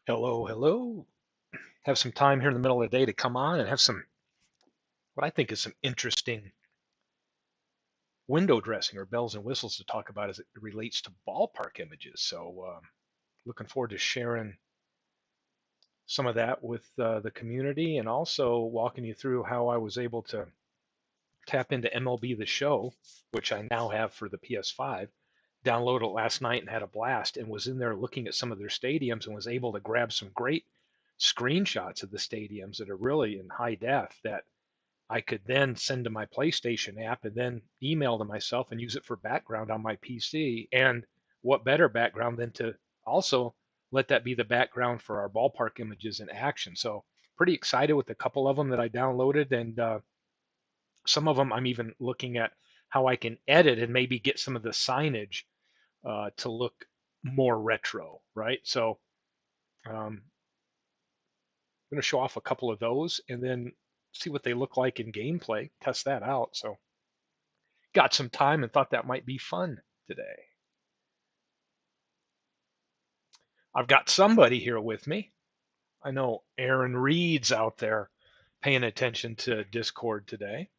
Hello, hello. Have some time here in the middle of the day to come on and have some, what I think is some interesting window dressing or bells and whistles to talk about as it relates to ballpark images. So, looking forward to sharing some of that with the community and also walking you through how I was able to tap into MLB The Show, which I now have for the PS5. Downloaded it last night and had a blast and was in there looking at some of their stadiums and was able to grab some great screenshots of the stadiums that are really in high def that I could then send to my PlayStation app and then email to myself and use it for background on my PC. And what better background than to also let that be the background for our ballpark images in action. So pretty excited with a couple of them that I downloaded, and some of them I'm even looking at how I can edit and maybe get some of the signage to look more retro, right? So I'm going to show off a couple of those and then see what they look like in gameplay, test that out. So got some time and thought that might be fun today. I've got somebody here with me. I know Aaron Reed's out there paying attention to Discord today.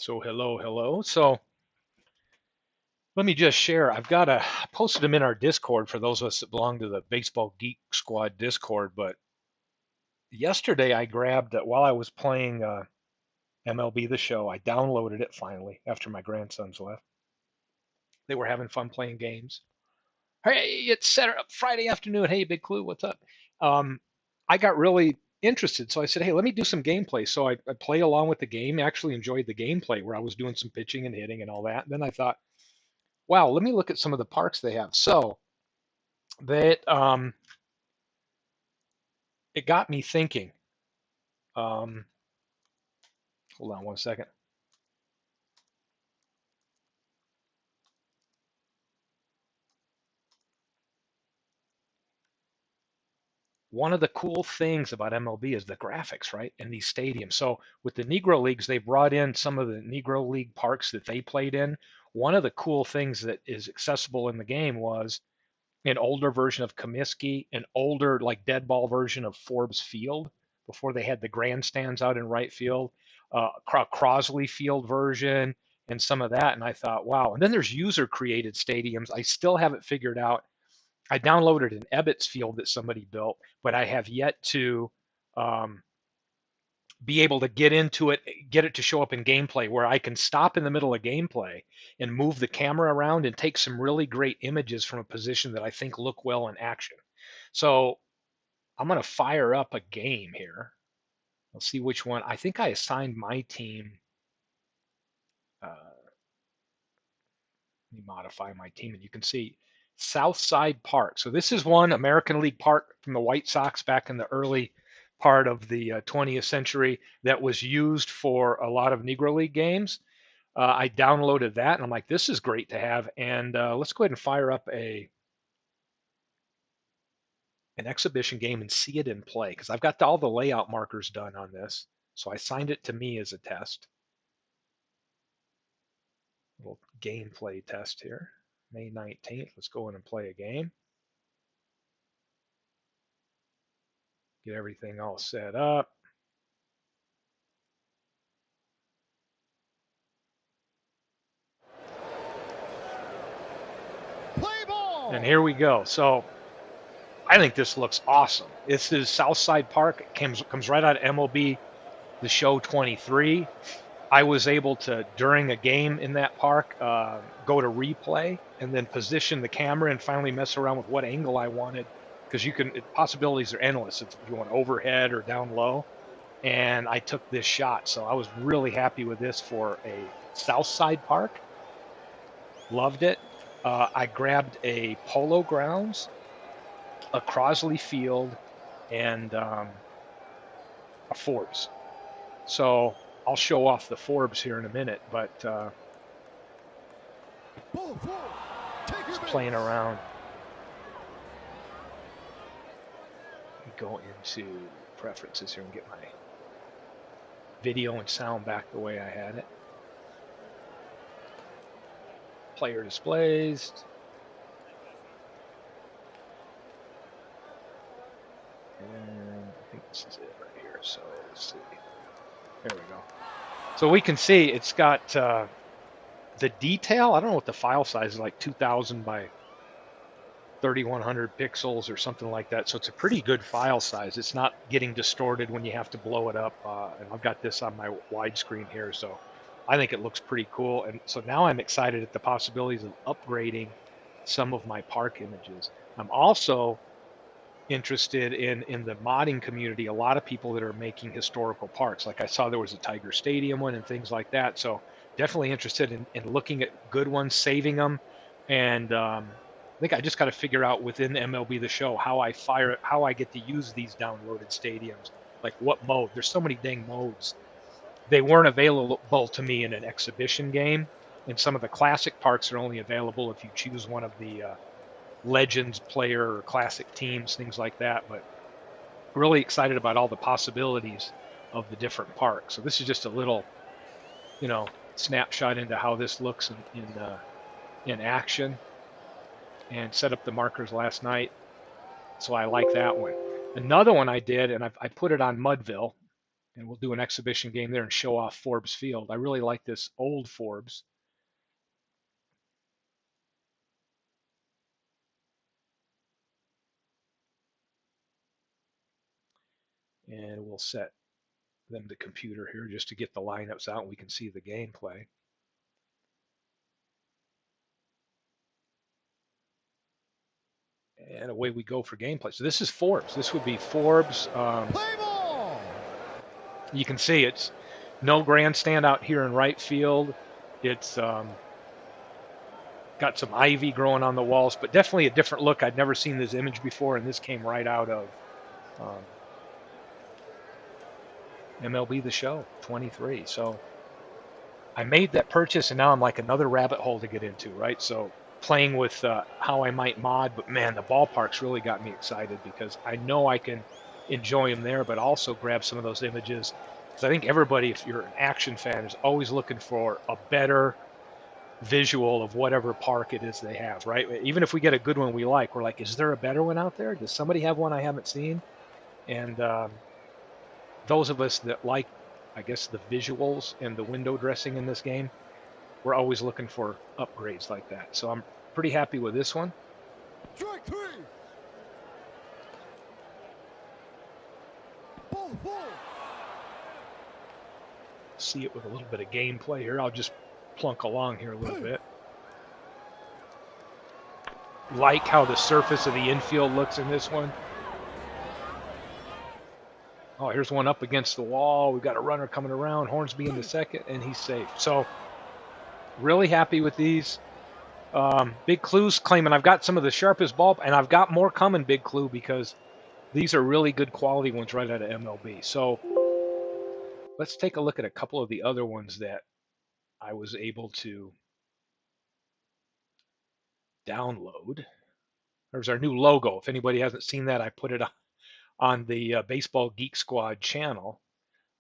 So hello, hello. So let me just share. I posted them in our Discord for those of us that belong to the Baseball Geek Squad Discord. But yesterday I grabbed, while I was playing MLB The Show, I downloaded it finally after my grandsons left. They were having fun playing games. Hey, it's Saturday, Friday afternoon. Hey, Big Clue, what's up? Um, I got really interested, so I said, hey, let me do some gameplay. So I play along with the game. Actually enjoyed the gameplay where I was doing some pitching and hitting and all that. And then I thought, wow, let me look at some of the parks they have. So that it got me thinking. Um, Hold on one second. One of the cool things about MLB is the graphics, right? In these stadiums. So with the Negro Leagues, they brought in some of the Negro League parks that they played in. One of the cool things that is accessible in the game was an older version of Comiskey, an older like dead ball version of Forbes Field before they had the grandstands out in right field, Crosley Field version, and some of that. And I thought, wow. And then there's user created stadiums. I still haven't figured out. I downloaded an Ebbets Field that somebody built, but I have yet to um, be able to get into it, get it to show up in gameplay where I can stop in the middle of gameplay and move the camera around and take some really great images from a position that I think look well in action. So I'm going to fire up a game here. Let's see which one. I think I assigned my team. Let me modify my team, and you can see Southside Park. So this is one American League park from the White Sox back in the early part of the 20th century that was used for a lot of Negro League games. I downloaded that and I'm like, this is great to have. And let's go ahead and fire up an exhibition game and see it in play because I've got all the layout markers done on this. So I signed it to me as a test. A little gameplay test here. May 19th. Let's go in and play a game. Get everything all set up. Play ball. And here we go. So I think this looks awesome. This is Southside Park. It comes right out of MLB The Show 23. I was able to, during a game in that park, go to replay and then position the camera and finally mess around with what angle I wanted because possibilities are endless if you want overhead or down low. And I took this shot, so I was really happy with this for a Southside Park. Loved it. I grabbed a Polo Grounds, a Crosley Field, and a Forbes. So I'll show off the Forbes here in a minute, but just playing around. go into preferences here and get my video and sound back the way I had it. Player displays. And I think this is it right here. So let's see. There we go. So we can see it's got the detail. I don't know what the file size is, like 2000 by 3100 pixels or something like that. So it's a pretty good file size. It's not getting distorted when you have to blow it up. And I've got this on my widescreen here, so I think it looks pretty cool. And so now I'm excited at the possibilities of upgrading some of my park images. I'm also interested in the modding community. A lot of people that are making historical parks. Like I saw there was a Tiger Stadium one and things like that. So definitely interested in looking at good ones, saving them, and I think I just got to figure out within MLB The Show how I get to use these downloaded stadiums. Like what mode? There's so many dang modes. They weren't available to me in an exhibition game, and some of the classic parks are only available if you choose one of the Legends player or classic teams, things like that. But really excited about all the possibilities of the different parks. So this is just a little, snapshot into how this looks in action. And set up the markers last night, so I like that one. Another one I did, and I put it on Mudville, and we'll do an exhibition game there and show off Forbes Field. I really like this old Forbes. And we'll set them to computer here just to get the lineups out and we can see the gameplay. And away we go for gameplay. So this is Forbes. This would be Forbes. You can see it's no grandstand out here in right field. It's got some ivy growing on the walls, but definitely a different look. I'd never seen this image before, and this came right out of MLB The Show 23. So I made that purchase, and now I'm like another rabbit hole to get into, right? So playing with how I might mod, but man, the ballparks really got me excited because I know I can enjoy them there, but also grab some of those images. Because I think everybody, if you're an action fan, is always looking for a better visual of whatever park it is they have, right? Even if we get a good one we like, we're like, is there a better one out there? Does somebody have one I haven't seen? And those of us that like, I guess, the visuals and the window dressing in this game, we're always looking for upgrades like that. So I'm pretty happy with this one. Strike three. Ball four. See it with a little bit of gameplay here. I'll just plunk along here a little bit. Like how the surface of the infield looks in this one. Oh, here's one up against the wall. We've got a runner coming around. Hornsby in the second, and he's safe. So really happy with these. Big Clue's claiming I've got some of the sharpest ball, and I've got more coming, Big Clue, because these are really good quality ones right out of MLB. So let's take a look at a couple of the other ones that I was able to download. There's our new logo. If anybody hasn't seen that, I put it on the Baseball Geek Squad channel.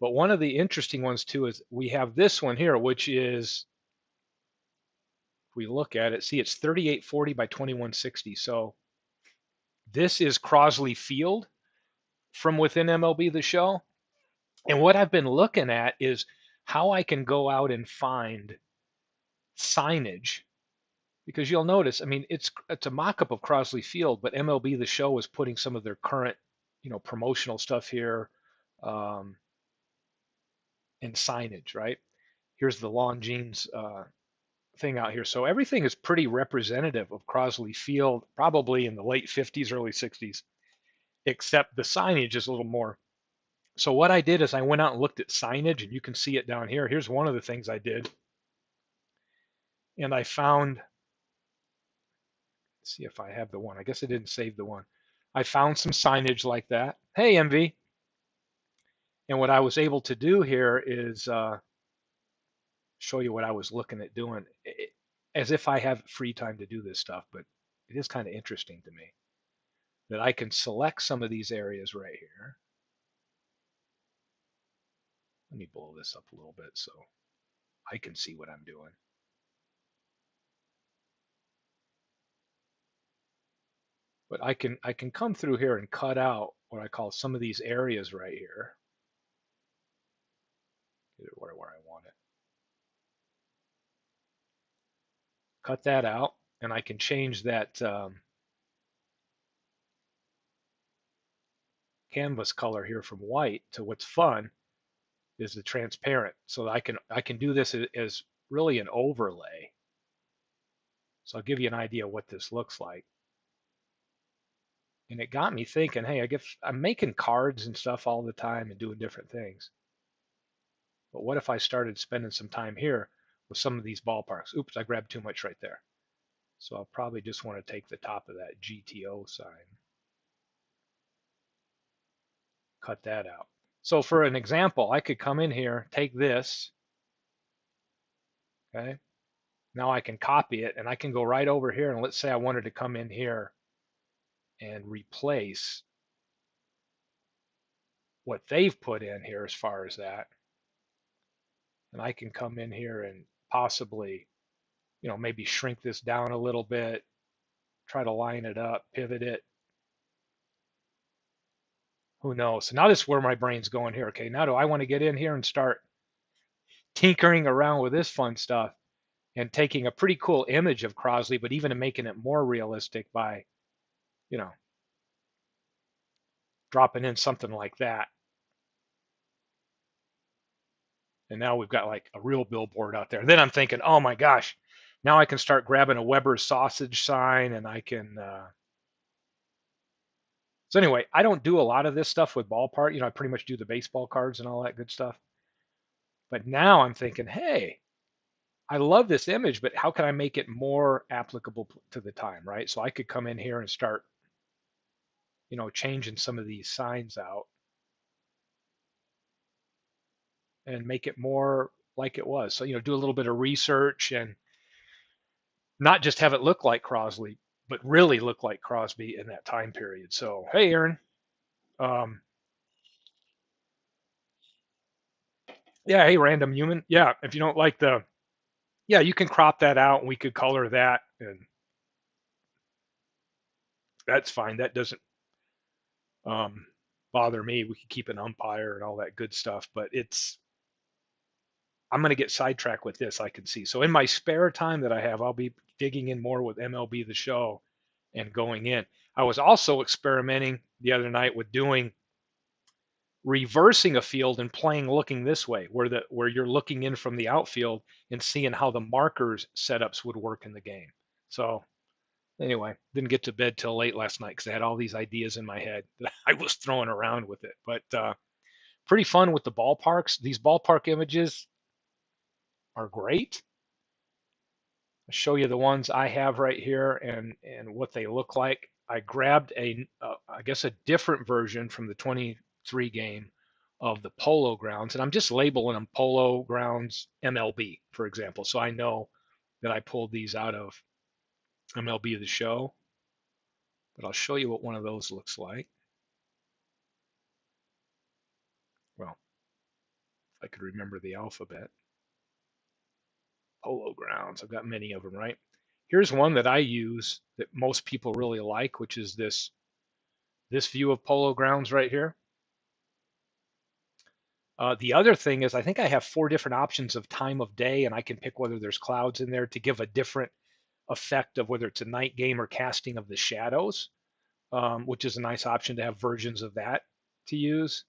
But one of the interesting ones too is we have this one here, which is, if we look at it, see it's 3840 by 2160. So this is Crosley Field from within MLB The Show. And what I've been looking at is how I can go out and find signage, because you'll notice, I mean, it's a mock-up of Crosley Field, but MLB The Show is putting some of their current, promotional stuff here, and signage, right? Here's the Longines thing out here. So everything is pretty representative of Crosley Field, probably in the late 50s, early 60s, except the signage is a little more. So what I did is I went out and looked at signage, and you can see it down here. Here's one of the things I did. And I found, let's see if I have the one. I guess I didn't save the one. I found some signage like that. Hey, MV. And what I was able to do here is show you what I was looking at doing, as if I have free time to do this stuff, but it is kind of interesting to me. that I can select some of these areas right here. Let me blow this up a little bit so I can see what I'm doing. But I can come through here and cut out what I call some of these areas right here. Get it where I want it. Cut that out, and I can change that canvas color here from white to what's fun is the transparent. So I can do this as really an overlay. So I'll give you an idea what this looks like. And it got me thinking, hey, I guess I'm making cards and stuff all the time and doing different things. But what if I started spending some time here with some of these ballparks? Oops, I grabbed too much right there. So I'll probably just want to take the top of that GTO sign. Cut that out. So for an example, I could come in here, take this, okay? Now I can copy it and I can go right over here and let's say I wanted to come in here and replace what they've put in here as far as that. And I can come in here and possibly, maybe shrink this down a little bit, try to line it up, pivot it. Who knows? So now this is where my brain's going here. Okay, now do I want to get in here and start tinkering around with this fun stuff and taking a pretty cool image of Crosley, but even making it more realistic by, dropping in something like that. And now we've got like a real billboard out there. Then I'm thinking, oh my gosh, now I can start grabbing a Weber's sausage sign and I can. So anyway, I don't do a lot of this stuff with ballpark. I pretty much do the baseball cards and all that good stuff. But now I'm thinking, hey, I love this image, but how can I make it more applicable to the time, right? So I could come in here and start, changing some of these signs out and make it more like it was. So, do a little bit of research and not just have it look like Crosley, but really look like Crosby in that time period. So, hey, Aaron. Um, yeah, hey, random human. Yeah, if you don't like yeah, you can crop that out and we could color that and that's fine. That doesn't um, bother me. We could keep an umpire and all that good stuff, but I'm going to get sidetracked with this, I can see. So in my spare time that I have, I'll be digging in more with MLB The Show and going in. I was also experimenting the other night with doing reversing a field and playing looking this way, where you're looking in from the outfield and seeing how the markers setups would work in the game. So anyway, didn't get to bed till late last night because I had all these ideas in my head that I was throwing around with it. But pretty fun with the ballparks. These ballpark images are great. I'll show you the ones I have right here and what they look like. I grabbed I guess a different version from the 23 game of the Polo Grounds, and I'm just labeling them Polo Grounds MLB, for example. So I know that I pulled these out of MLB The Show, but I'll show you what one of those looks like. Well, if I could remember the alphabet. Polo Grounds. I've got many of them, right? Here's one that I use that most people really like, which is this view of Polo Grounds right here. The other thing is I think I have 4 different options of time of day, and I can pick whether there's clouds in there to give a different effect of whether it's a night game or casting of the shadows, which is a nice option to have versions of that to use.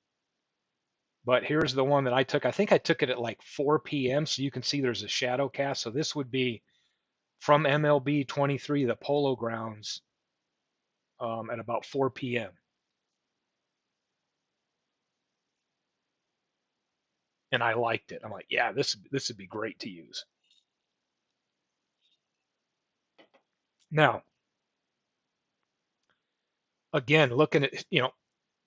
But here's the one that I took. I think I took it at like 4 p.m. So you can see there's a shadow cast. So this would be from MLB 23, the Polo Grounds, at about 4 p.m. And I liked it. I'm like, yeah, this would be great to use. Now, again, looking at,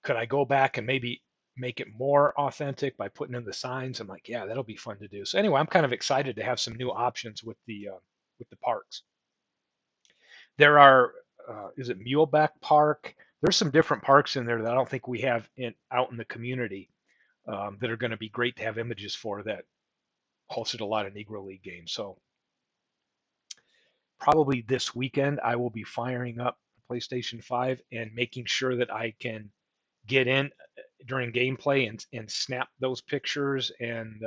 could I go back and maybe make it more authentic by putting in the signs? I'm like, yeah, that'll be fun to do. So anyway, I'm kind of excited to have some new options with the parks. There are, is it Muleback Park? there's some different parks in there that I don't think we have out in the community, that are going to be great to have images for, that hosted a lot of Negro League games. So probably this weekend I will be firing up PlayStation 5 and making sure that I can get in during gameplay and snap those pictures and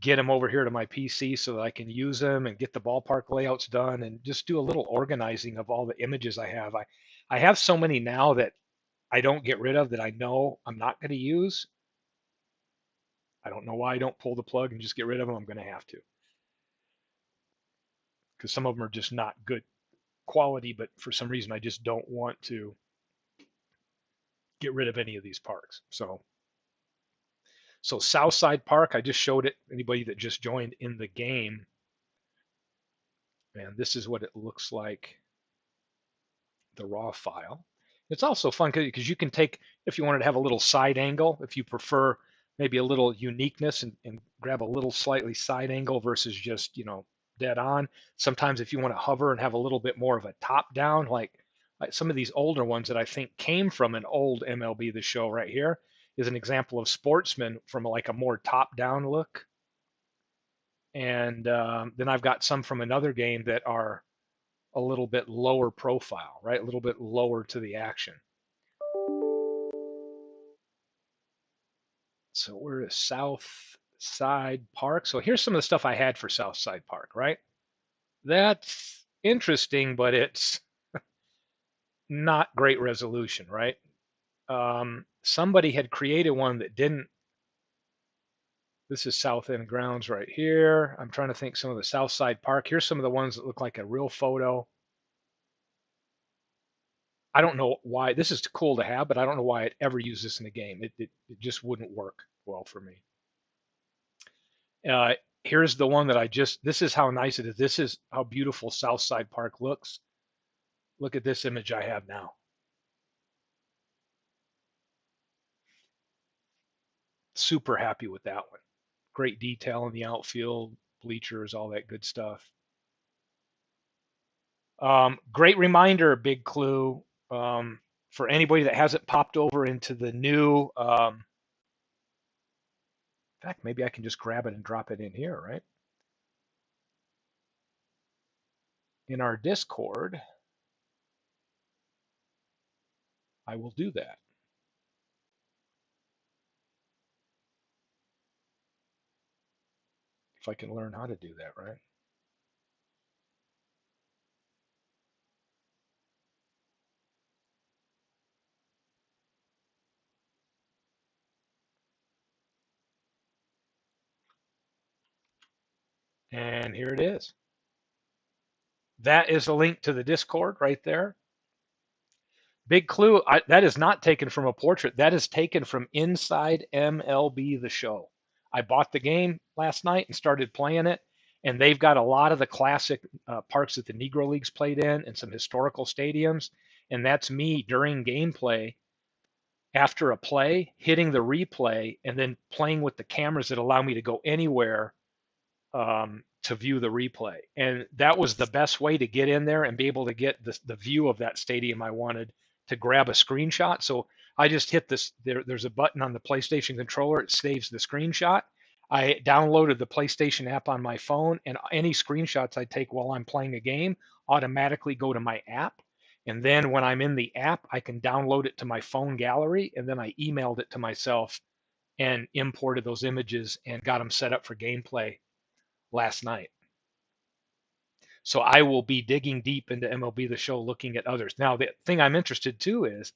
get them over here to my PC so that I can use them and get the ballpark layouts done and just do a little organizing of all the images I have. I have so many now that I don't get rid of, that I know I'm not going to use. I don't know why I don't pull the plug and just get rid of them. I'm going to have to, because some of them are just not good quality, but for some reason I just don't want to get rid of any of these parks. So Southside Park, I just showed it anybody that just joined in the game, and this is what it looks like, the raw file. It's also fun because you can take, if you wanted to have a little side angle, if you prefer maybe a little uniqueness, and grab a little slightly side angle versus just, dead on. Sometimes if you want to hover and have a little bit more of a top down, like some of these older ones that I think came from an old MLB The Show right here is an example of Sportsman from like a more top down look. And then I've got some from another game that are a little bit lower profile, right? A little bit lower to the action. So we're at Southside Park. So here's some of the stuff I had for Southside Park, right? That's interesting, but it's not great resolution, right? Somebody had created one that didn't. This is South End Grounds right here. I'm trying to think some of the Southside Park. Here's some of the ones that look like a real photo. I don't know why. This is cool to have, but I don't know why I'd ever use this in a game. It just wouldn't work well for me. Here's the one that this is how nice it is. This is how beautiful Southside Park looks. Look at this image I have now. Super happy with that one. Great detail in the outfield, bleachers, all that good stuff. Great reminder, Big Clue, for anybody that hasn't popped over into the new. In fact, maybe I can just grab it and drop it in here, right? In our Discord, I will do that. If I can learn how to do that, right? And here it is. That is a link to the Discord right there. Big clue, that is not taken from a portrait. That is taken from inside MLB The Show. I bought the game last night and started playing it, and they've got a lot of the classic parks that the Negro Leagues played in and some historical stadiums, and that's me during gameplay after a play, hitting the replay, and then playing with the cameras that allow me to go anywhere to view the replay. And that was the best way to get in there and be able to get the view of that stadium I wanted, to grab a screenshot. So I just hit this, there's a button on the PlayStation controller, it saves the screenshot. I downloaded the PlayStation app on my phone, and any screenshots I take while I'm playing a game automatically go to my app. And then when I'm in the app, I can download it to my phone gallery, and then I emailed it to myself and imported those images and got them set up for gameplay last night. So I will be digging deep into MLB The Show, looking at others. Now, the thing I'm interested too is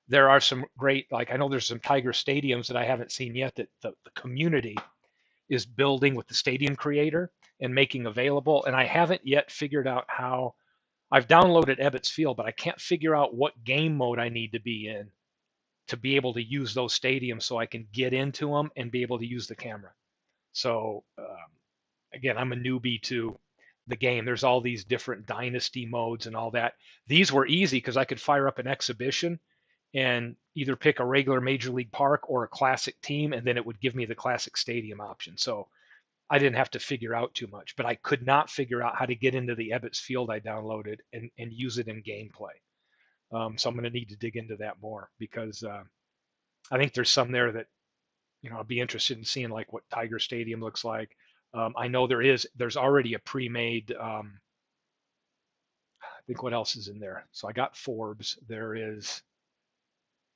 there are some great, like I know there's some Tiger stadiums that I haven't seen yet that the community is building with the stadium creator and making available. And I haven't yet figured out how. I've downloaded Ebbets Field, but I can't figure out what game mode I need to be in to be able to use those stadiums so I can get into them and be able to use the camera. So again, I'm a newbie to the game. There's all these different dynasty modes and all that. These were easy because I could fire up an exhibition and either pick a regular major league park or a classic team, and then it would give me the classic stadium option. So I didn't have to figure out too much, but I could not figure out how to get into the Ebbets Field I downloaded and use it in gameplay. So I'm going to need to dig into that more because I think there's some there that I'd be interested in seeing like what Tiger Stadium looks like. I know there's already a pre-made. I think what else is in there? So I got Forbes. There is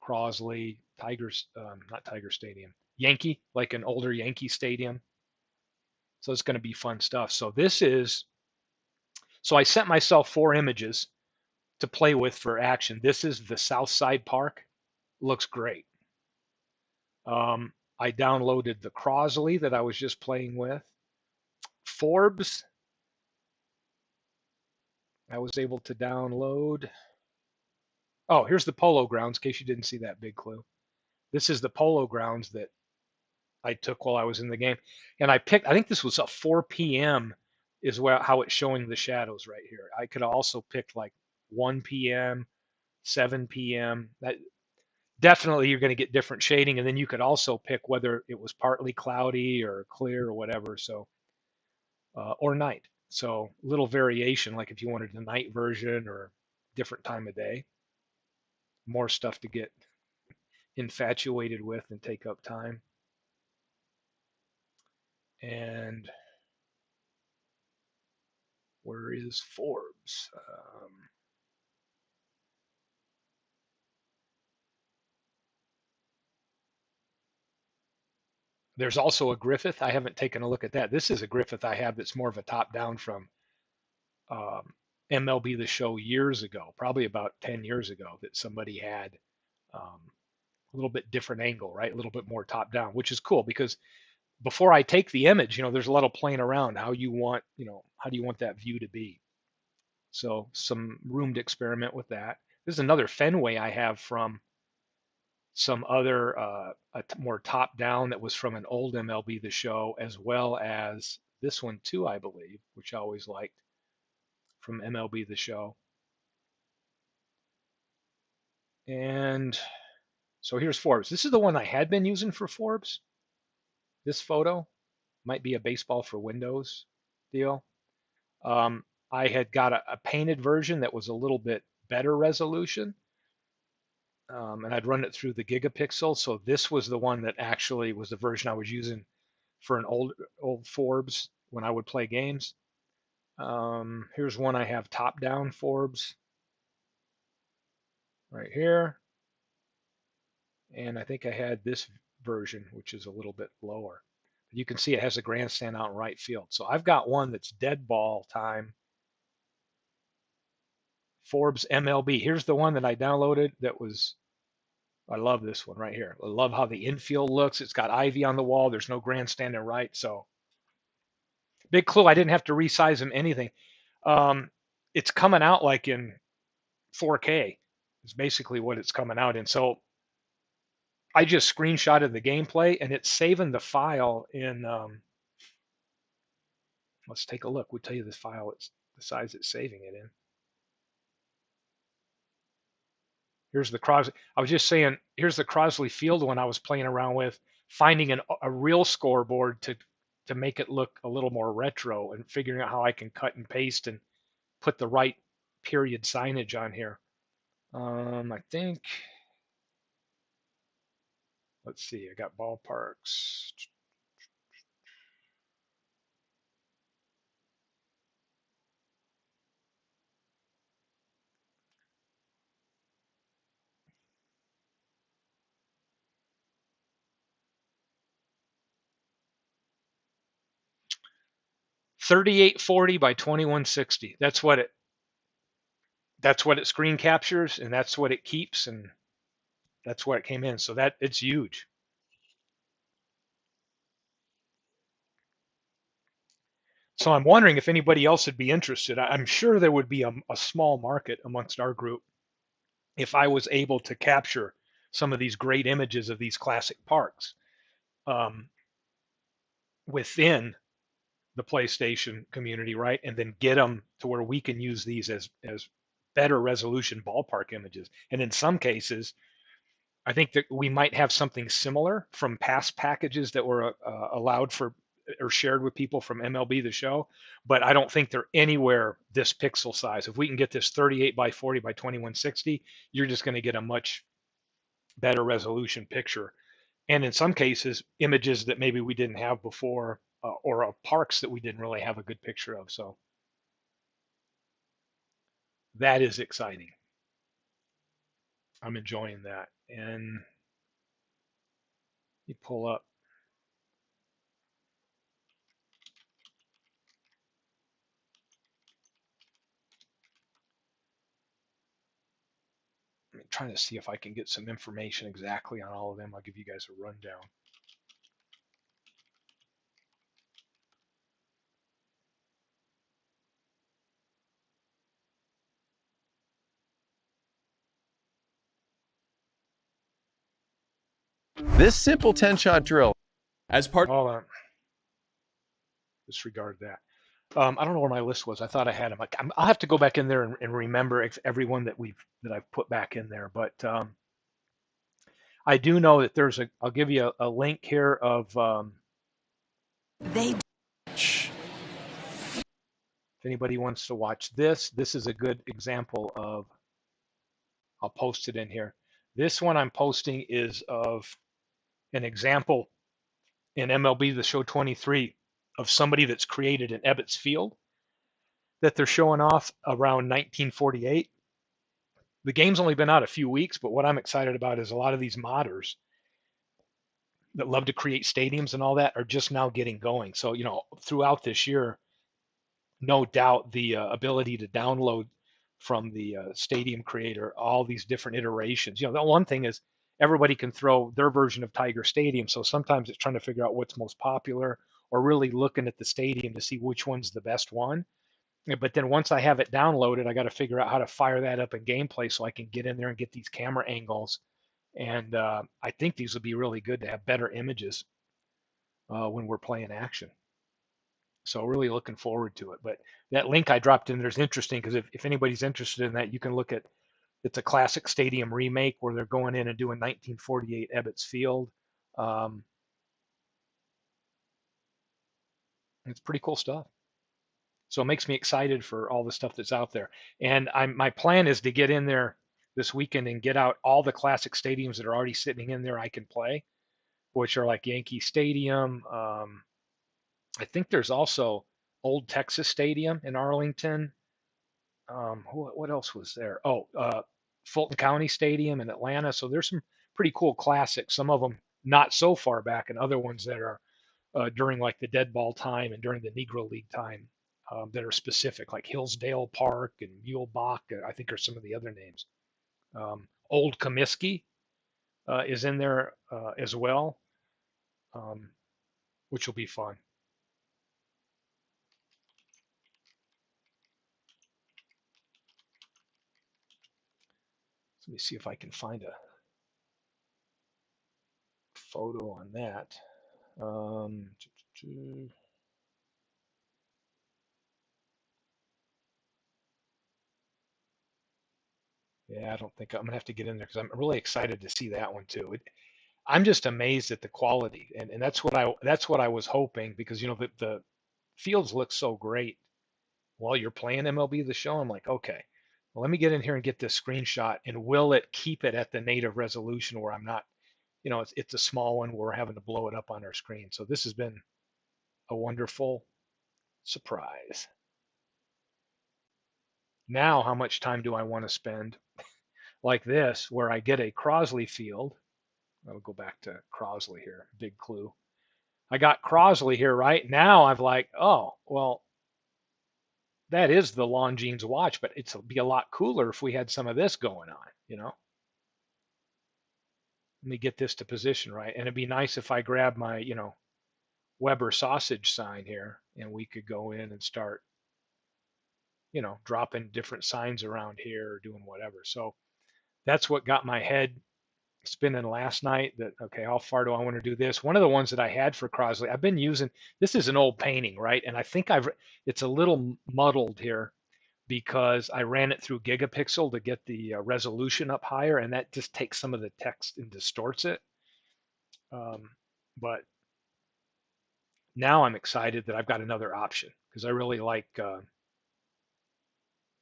Crosley, Tigers, not Tiger Stadium, Yankee, like an older Yankee stadium. So it's going to be fun stuff. So I sent myself 4 images to play with for action. This is the South Side Park. Looks great. I downloaded the Crosley that I was just playing with. Forbes, I was able to download. Oh, here's the Polo Grounds, in case you didn't see that big clue. This is the Polo Grounds that I took while I was in the game. And I think this was a 4 p.m. is how it's showing the shadows right here. I could also pick like 1 p.m., 7 p.m. That definitely you're going to get different shading. And then you could also pick whether it was partly cloudy or clear or whatever. So, or night. So little variation, like if you wanted the night version or different time of day. More stuff to get infatuated with and take up time. And where is Forbes? There's also a Griffith. I haven't taken a look at that. This is a Griffith I have that's more of a top down from MLB The Show years ago, probably about 10 years ago, that somebody had a little bit different angle, right? A little bit more top down, which is cool because before I take the image, there's a lot of playing around how do you want that view to be. So some room to experiment with that. This is another Fenway I have from some other more top down that was from an old MLB The Show, as well as this one too, I believe, which I always liked from MLB The Show. And so here's Forbes. This is the one I had been using for Forbes. This photo might be a baseball for Windows deal. I had got a painted version that was a little bit better resolution. And I'd run it through the gigapixel. So this was the one that actually was the version I was using for an old Forbes when I would play games. Here's one I have top down Forbes right here. And I think I had this version, which is a little bit lower. You can see it has a grandstand out in right field. So I've got one that's dead ball time. Forbes MLB. Here's the one that I downloaded I love this one right here. I love how the infield looks. It's got ivy on the wall. There's no grandstand in right. So big clue. I didn't have to resize them anything. It's coming out like in 4K. Is basically what it's coming out in. So I just screenshotted the gameplay and it's saving the file in. Let's take a look. We'll tell you the file. It's the size it's saving it in. Here's the Crosley. I was just saying. Here's the Crosley Field one I was playing around with, finding a real scoreboard to make it look a little more retro and figuring out how I can cut and paste and put the right period signage on here. I think, let's see, I got ballparks. $38.40 by $21.60. That's what it screen captures, and that's what it keeps, and that's where it came in. So that it's huge. So I'm wondering if anybody else would be interested. I'm sure there would be a small market amongst our group if I was able to capture some of these great images of these classic parks within the PlayStation community, right? And then get them to where we can use these as better resolution ballpark images. And in some cases, I think that we might have something similar from past packages that were allowed for or shared with people from MLBthe Show, but I don't think they're anywhere this pixel size. If we can get this 38 by 40 by 2160, you're just going to get a much better resolution picture. And in some cases, images that maybe we didn't have before, or of parks that we didn't really have a good picture of. So that is exciting. I'm enjoying that. And you pull up. I'm trying to see if I can get some information exactly on all of them. I'll give you guys a rundown. This simple 10-shot drill. As part Hold on. Disregard that. I don't know where my list was. I thought I had them. I'll have to go back in there and remember everyone that I've put back in there. But I do know that there's a. I'll give you a link here of. If anybody wants to watch this is a good example of. I'll post it in here. This one I'm posting is of an example in MLBthe Show 23 of somebody that's created an Ebbets Field that they're showing off around 1948. The game's only been out a few weeks, but what I'm excited about is a lot of these modders that love to create stadiums and all that are just now getting going. So, throughout this year, no doubt the ability to download from the stadium creator all these different iterations. The one thing is everybody can throw their version of Tiger Stadium. So sometimes it's trying to figure out what's most popular or really looking at the stadium to see which one's the best one. But then once I have it downloaded, I got to figure out how to fire that up in gameplay so I can get in there and get these camera angles. And I think these would be really good to have better images when we're playing action. So really looking forward to it. But that link I dropped in there is interesting because if anybody's interested in that, you can look at it's a classic stadium remake where they're going in and doing 1948 Ebbets Field. It's pretty cool stuff. So it makes me excited for all the stuff that's out there. And my plan is to get in there this weekend and get out all the classic stadiums that are already sitting in there I can play, which are like Yankee Stadium. I think there's also Old Texas Stadium in Arlington. What else was there? Fulton County Stadium in Atlanta. So there's some pretty cool classics. Some of them not so far back, and other ones that are during like the dead ball time and during the Negro League time that are specific, like Hillsdale Park and Mulebach, I think are some of the other names. Old Comiskey is in there as well, which will be fun. Let me see if I can find a photo on that. Yeah, I don't think I'm gonna have to get in there because I'm really excited to see that one too. I'm just amazed at the quality, and that's what I was hoping because the fields look so great while you're playing MLBthe Show. I'm like, okay, well, let me get in here and get this screenshot, and will it keep it at the native resolution where I'm not, it's a small one where we're having to blow it up on our screen. So this has been a wonderful surprise. Now, how much time do I want to spend like this where I get a Crosley field? I'll go back to Crosley here, big clue. I got Crosley here, right? Now I've like, oh, well, that is the Longines watch, but it'd be a lot cooler if we had some of this going on. Let me get this to position right. And it'd be nice if I grab my, Weber sausage sign here and we could go in and start, dropping different signs around here or doing whatever. So that's what got my head spinning last night that, okay, how far do I want to do this? One of the ones that I had for Crosley, I've been using, this is an old painting, right? And I think it's a little muddled here because I ran it through Gigapixel to get the resolution up higher, and that just takes some of the text and distorts it. But now I'm excited that I've got another option because I really like. Let's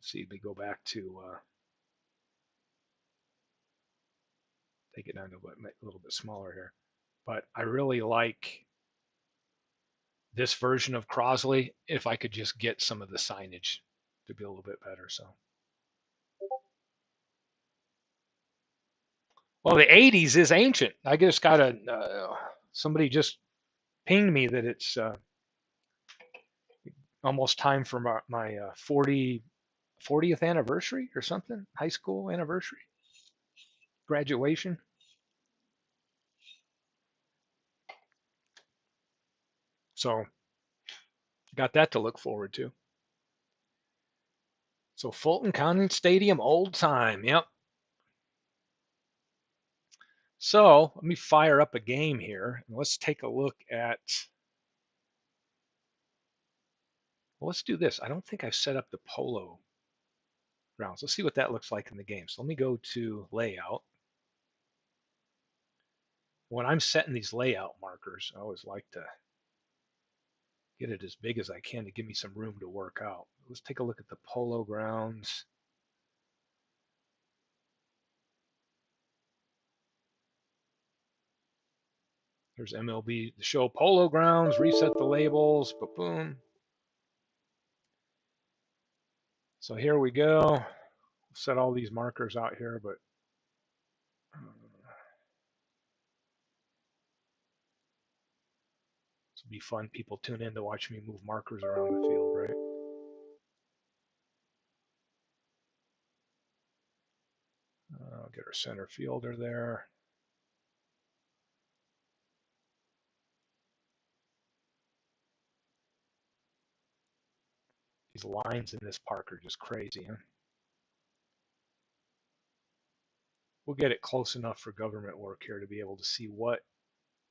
see, we go back to take it down to a little bit smaller here, but I really like this version of Crosley if I could just get some of the signage to be a little bit better. So, well, the '80s is ancient. I just got a somebody just pinged me that it's almost time for my 40th anniversary or something, high school anniversary, graduation. So got that to look forward to. So Fulton County Stadium, old time. Yep. So let me fire up a game here. And let's take a look at. Well, let's do this. I don't think I've set up the polo grounds. Let's see what that looks like in the game. So let me go to layout. When I'm setting these layout markers, I always like to get it as big as I can to give me some room to work out. Let's take a look at the polo grounds. There's MLB The Show polo grounds, reset the labels, boom. So here we go. Set all these markers out here, but this will be fun. People tune in to watch me move markers around the field, right? I'll get our center fielder there. These lines in this park are just crazy, huh? We'll get it close enough for government work here to be able to see what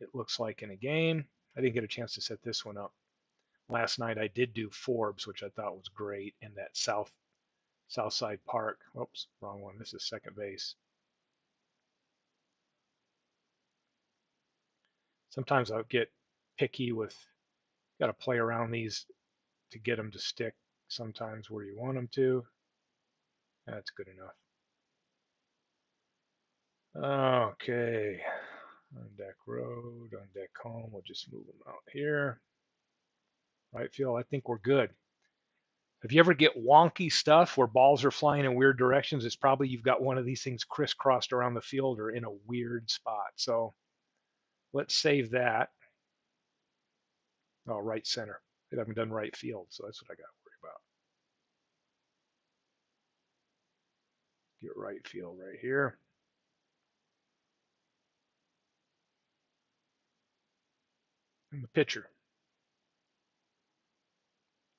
it looks like in a game. I didn't get a chance to set this one up. Last night I did do Forbes, which I thought was great in that South Side Park. Oops, wrong one. This is second base. Sometimes I'll get picky with, got to play around these to get them to stick sometimes where you want them to. That's good enough. Okay. On deck road, on deck home. We'll just move them out here. Right field, I think we're good. If you ever get wonky stuff where balls are flying in weird directions, it's probably you've got one of these things crisscrossed around the field or in a weird spot. So let's save that. Oh, right center. I haven't done right field, so that's what I got to worry about. Get right field right here. And the pitcher.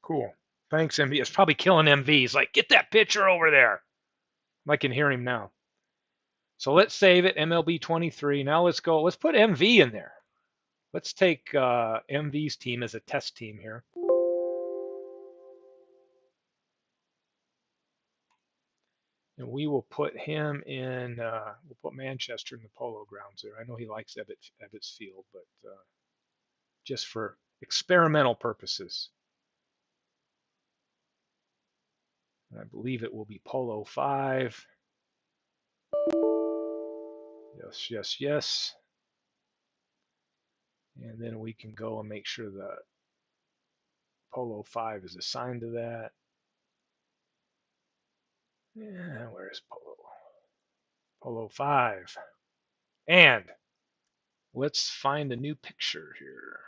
Cool. Thanks, MV. It's probably killing MV. He's like, get that pitcher over there. I can hear him now. So let's save it, MLB 23. Now let's go. Let's put MV in there. Let's take MV's team as a test team here. And we will put him in, we'll put Manchester in the polo grounds there. I know he likes Ebbets Field, but just for experimental purposes. And I believe it will be polo 5. Yes, yes, yes. And then we can go and make sure that polo 5 is assigned to that. Yeah, where is polo? Polo 5. And let's find a new picture here.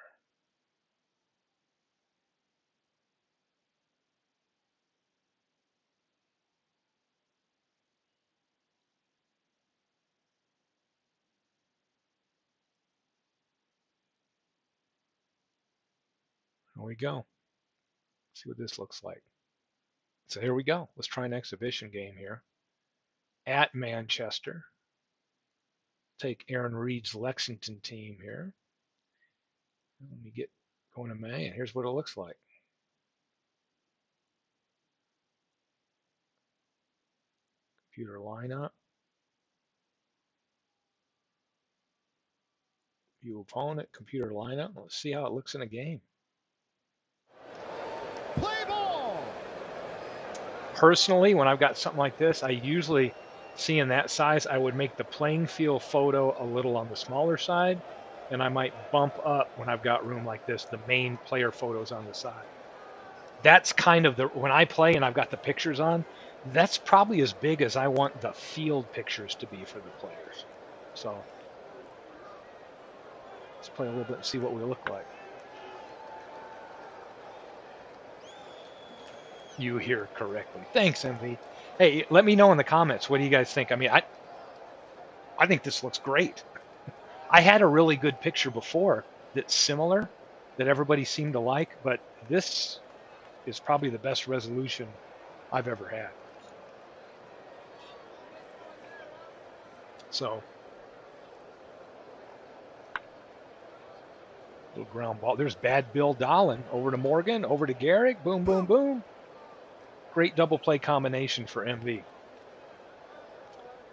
Here we go. Let's see what this looks like. So here we go. Let's try an exhibition game here at Manchester. Take Aaron Reed's Lexington team here. Let me get going to May, and here's what it looks like. Computer lineup. View opponent, computer lineup. Let's see how it looks in a game. Play ball. Personally, when I've got something like this, I usually, seeing that size, I would make the playing field photo a little on the smaller side, and I might bump up when I've got room like this, the main player photos on the side. That's kind of when I play and I've got the pictures on, that's probably as big as I want the field pictures to be for the players. So let's play a little bit and see what we look like. You hear it correctly. Thanks, MV. Hey, let me know in the comments. What do you guys think? I mean, I think this looks great. I had a really good picture before that's similar that everybody seemed to like, but this is probably the best resolution I've ever had. So, little ground ball. There's Bad Bill Dolan over to Morgan, over to Garrick. Boom, boom, boom. Great double play combination for MV.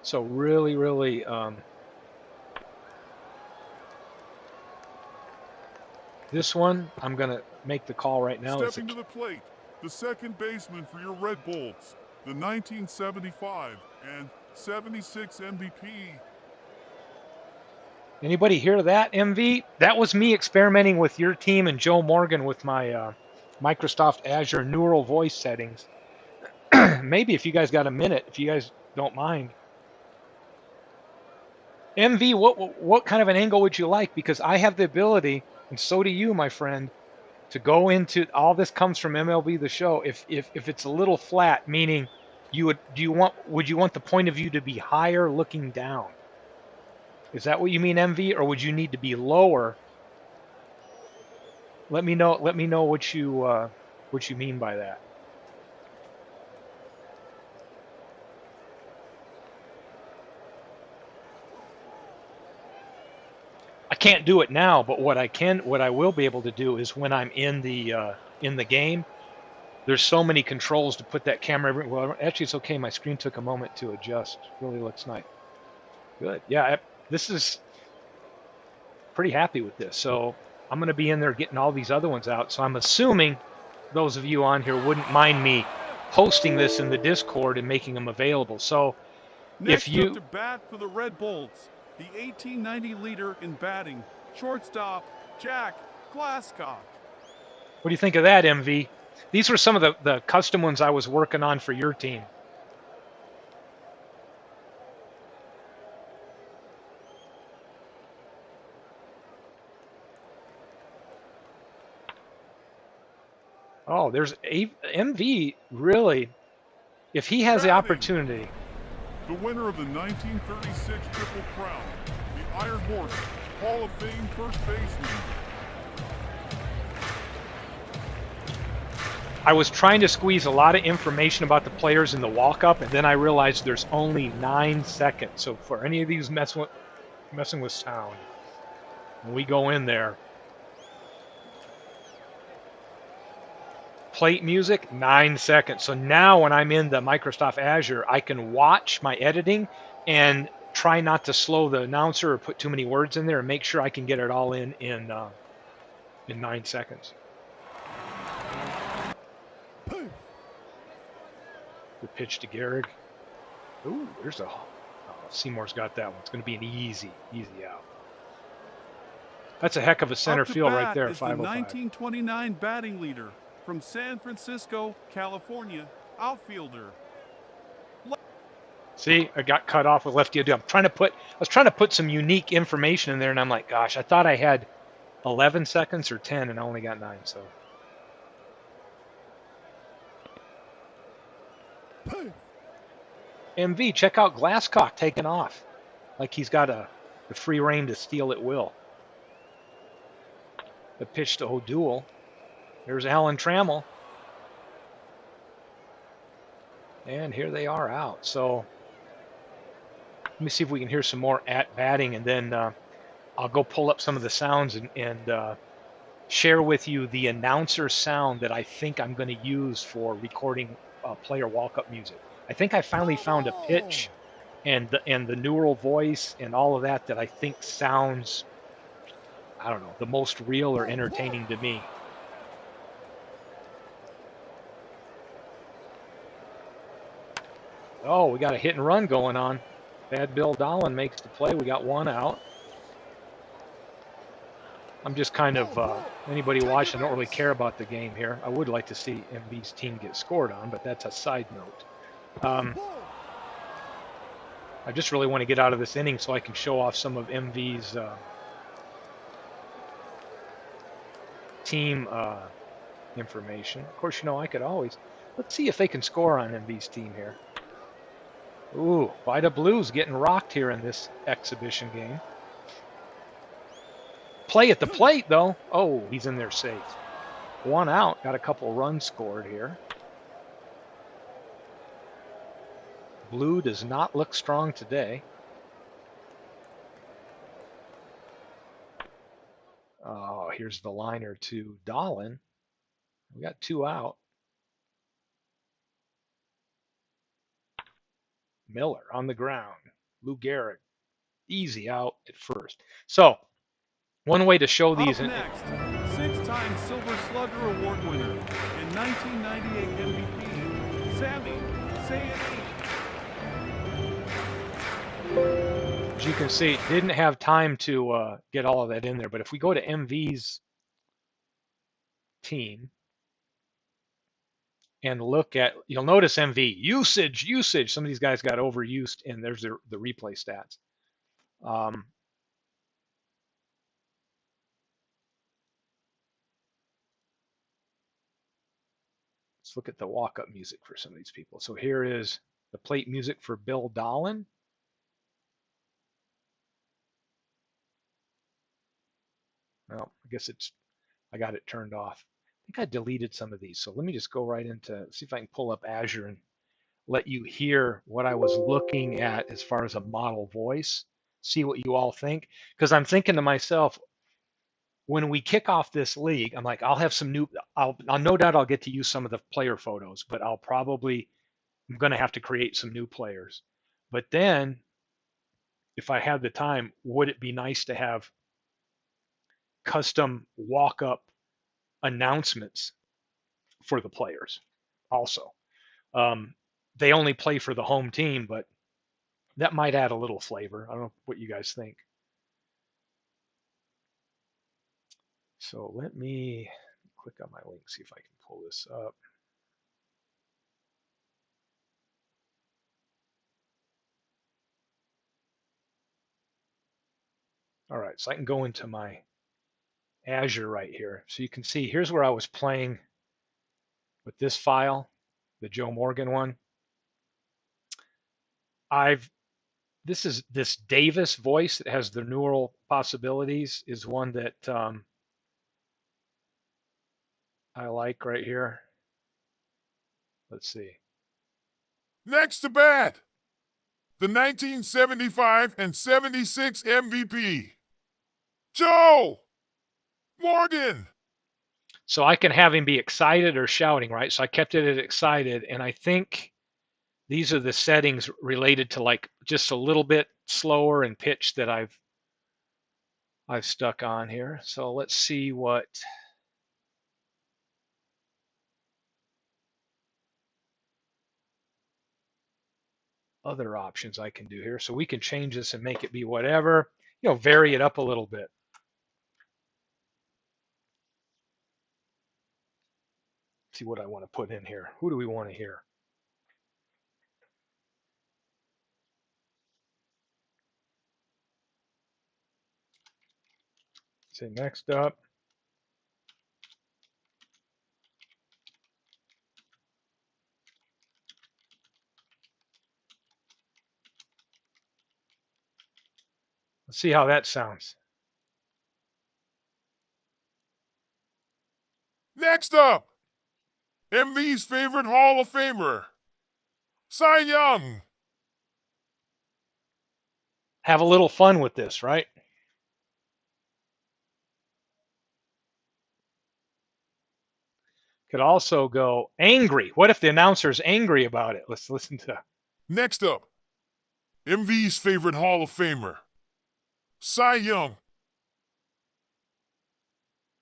So really, really, this one, I'm going to make the call right now. Stepping to the plate, the second baseman for your Red Bulls, the 1975 and 76 MVP. Anybody hear that, MV? That was me experimenting with your team and Joe Morgan with my Microsoft Azure neural voice settings. Maybe if you guys got a minute, if you guys don't mind. MV, what kind of an angle would you like? Because I have the ability, and so do you, my friend, to go into all this comes from MLBthe Show. If it's a little flat, meaning would you want the point of view to be higher looking down? Is that what you mean, MV, or would you need to be lower? Let me know what you mean by that. I can't do it now, but what I will be able to do is when I'm in the game, there's so many controls to put that camera. Well, actually, it's okay. My screen took a moment to adjust. Really looks nice. Good. Yeah, this is pretty happy with this. So I'm going to be in there getting all these other ones out. So I'm assuming those of you on here wouldn't mind me posting this in the Discord and making them available. So Next if you up to bat for the Red Bulls, the 1890 leader in batting, shortstop Jack Glasscock. What do you think of that, MV? These were some of the custom ones I was working on for your team. Oh, there's MV really, if he has the opportunity. The winner of the 1936 Triple Crown, the Iron Horse, Hall of Fame first baseman. I was trying to squeeze a lot of information about the players in the walk-up, and then I realized there's only 9 seconds. So for any of these messing with sound, when we go in there, plate music, 9 seconds. So now when I'm in the Microsoft Azure, I can watch my editing and try not to slow the announcer or put too many words in there and make sure I can get it all in 9 seconds. The pitch to Gehrig. Ooh, there's Seymour's got that one. It's going to be an easy out. That's a heck of a center field right there, 505. The 1929 batting leader from San Francisco, California, outfielder. See, I got cut off with lefty. I was trying to put some unique information in there, and I'm like, gosh, I thought I had 11 seconds or 10, and I only got 9. So. MV, check out Glasscock taking off, like he's got the free reign to steal at will. The pitch to O'Doul. There's Alan Trammell. And here they are out. So let me see if we can hear some more at batting, and then I'll go pull up some of the sounds and share with you the announcer sound that I think I'm going to use for recording player walk-up music. I think I finally found a pitch and the neural voice and all of that I think sounds I don't know, the most real or entertaining to me. Oh, we got a hit and run going on. Bad Bill Dolan makes the play. We got one out. I'm just kind of, anybody watching, I don't really care about the game here. I would like to see MB's team get scored on, but that's a side note. I just really want to get out of this inning so I can show off some of MV's team information. Of course, you know, I could always, let's see if they can score on MV's team here. Ooh, Vida Blues getting rocked here in this exhibition game. Play at the plate, though. Oh, he's in there safe. One out, got a couple runs scored here. Blue does not look strong today. Oh, here's the liner to Dolan. We got two out. Miller on the ground. Lou Gehrig, easy out at first. So, one way to show these. Up next, six-time Silver Slugger Award winner and 1998 MVP, Sammy, say it. As you can see, didn't have time to get all of that in there. But if we go to MV's team and look at, you'll notice MV usage. Some of these guys got overused, and there's the replay stats. Let's look at the walk-up music for some of these people. So here is the plate music for Bill Dolan. Well, I guess I got it turned off. I think I deleted some of these. So let me just go right into, see if I can pull up Azure and let you hear what I was looking at as far as a model voice, see what you all think. Because I'm thinking to myself, when we kick off this league, I'm like, I'll have some new, I'll no doubt I'll get to use some of the player photos, but I'm going to have to create some new players. But then, if I had the time, would it be nice to have custom walk-up announcements for the players also? They only play for the home team, but that might add a little flavor. I don't know what you guys think. So let me click on my link, see if I can pull this up. All right, so I can go into my Azure right here. So you can see here's where I was playing with this file, the Joe Morgan one. This Davis voice that has the neural possibilities is one that I like right here. Let's see. Next to bat, the 1975 and 76 MVP, Joe Morgan. So I can have him be excited or shouting, right? So I kept it at excited, and I think these are the settings related to like just a little bit slower in pitch that I've stuck on here. So let's see what other options I can do here. So we can change this and make it be whatever, vary it up a little bit. See what I want to put in here. Who do we want to hear? Say next up. Let's see how that sounds. Next up, MV's favorite Hall of Famer, Cy Young. Have a little fun with this, right? Could also go angry. What if the announcer's angry about it? Let's listen to. Next up, MV's favorite Hall of Famer, Cy Young.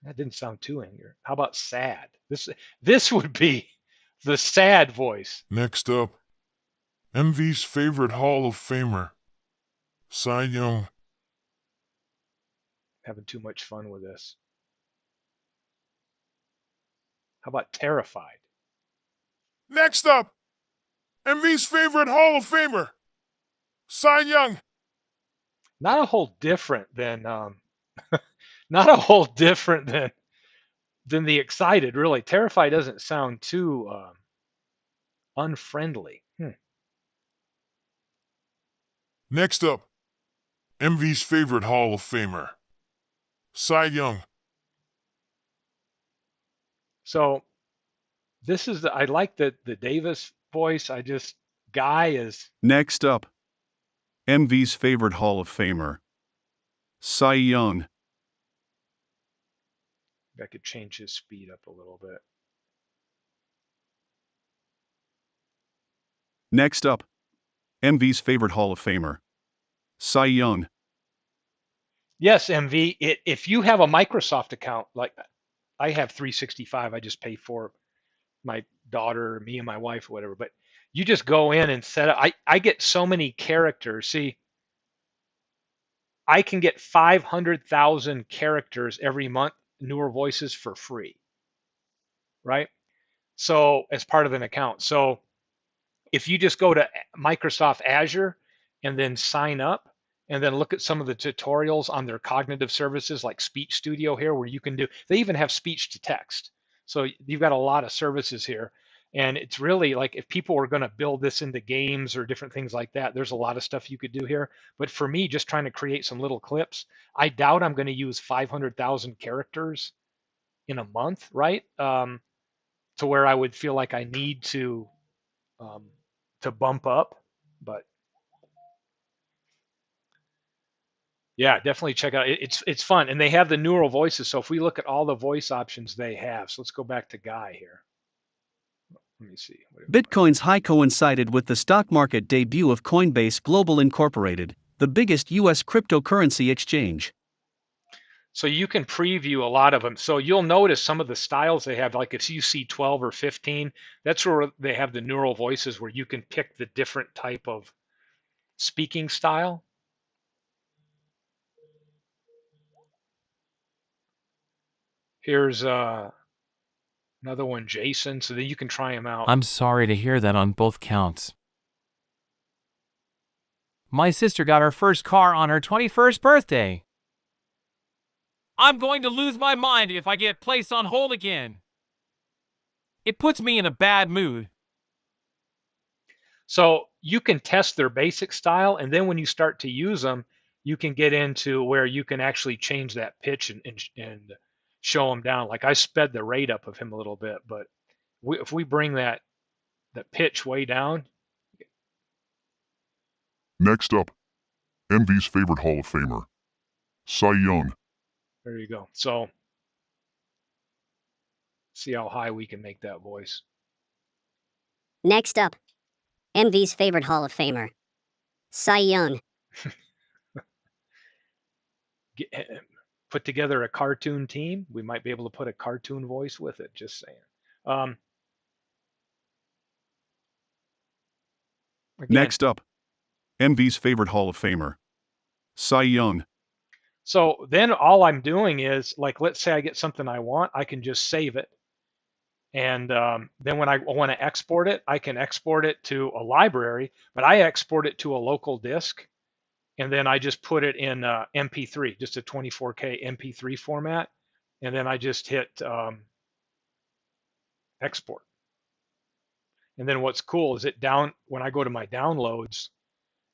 That didn't sound too angry. How about sad? This would be the sad voice. Next up, MV's favorite Hall of Famer, Cy Young. Having too much fun with this. How about terrified? Next up, MV's favorite Hall of Famer, Cy Young. Not a whole different than not a whole different than the excited. Really, terrified doesn't sound too unfriendly. Next up, MV's favorite Hall of Famer, Cy Young. So this is I like the Davis voice. Guy is Next up, MV's favorite Hall of Famer, Cy Young. I could change his speed up a little bit. Next up, MV's favorite Hall of Famer, Cy Young. Yes, MV. If you have a Microsoft account, like I have 365, I just pay for my daughter, me and my wife, or whatever. But you just go in and set up. I get so many characters. See, I can get 500,000 characters every month, newer voices for free, right? So as part of an account. So if you just go to Microsoft Azure and then sign up and then look at some of the tutorials on their cognitive services like Speech Studio here, where you can do, they even have speech to text. So you've got a lot of services here. And it's really like if people were going to build this into games or different things like that, there's a lot of stuff you could do here. But for me, just trying to create some little clips, I doubt I'm going to use 500,000 characters in a month, right? To where I would feel like I need to bump up. But yeah, definitely check out. It's fun, and they have the neural voices. So if we look at all the voice options they have, so let's go back to Guy here. Let me see. Bitcoin's high coincided with the stock market debut of Coinbase Global Incorporated, the biggest U.S. cryptocurrency exchange. So you can preview a lot of them. So you'll notice some of the styles they have, like if you see 12 or 15, that's where they have the neural voices where you can pick the different type of speaking style. Here's another one, Jason, so that you can try them out. I'm sorry to hear that on both counts. My sister got her first car on her 21st birthday. I'm going to lose my mind if I get placed on hold again. It puts me in a bad mood. So you can test their basic style, and then when you start to use them, you can get into where you can actually change that pitch and show them down. Like I sped the rate up of him a little bit, but if we bring that pitch way down. Next up, MV's favorite Hall of Famer, Cy Young. There you go. So see how high we can make that voice. Next up, MV's favorite Hall of Famer, Cy Young. Put together a cartoon team. We might be able to put a cartoon voice with it. Just saying. Again, Next up, MV's favorite Hall of Famer, Cy Young. So then all I'm doing is, like, let's say I get something I want, I can just save it. And then when I want to export it, I can export it to a library, but I export it to a local disk. And then I just put it in MP3, just a 24K MP3 format. And then I just hit export. And then what's cool is when I go to my downloads,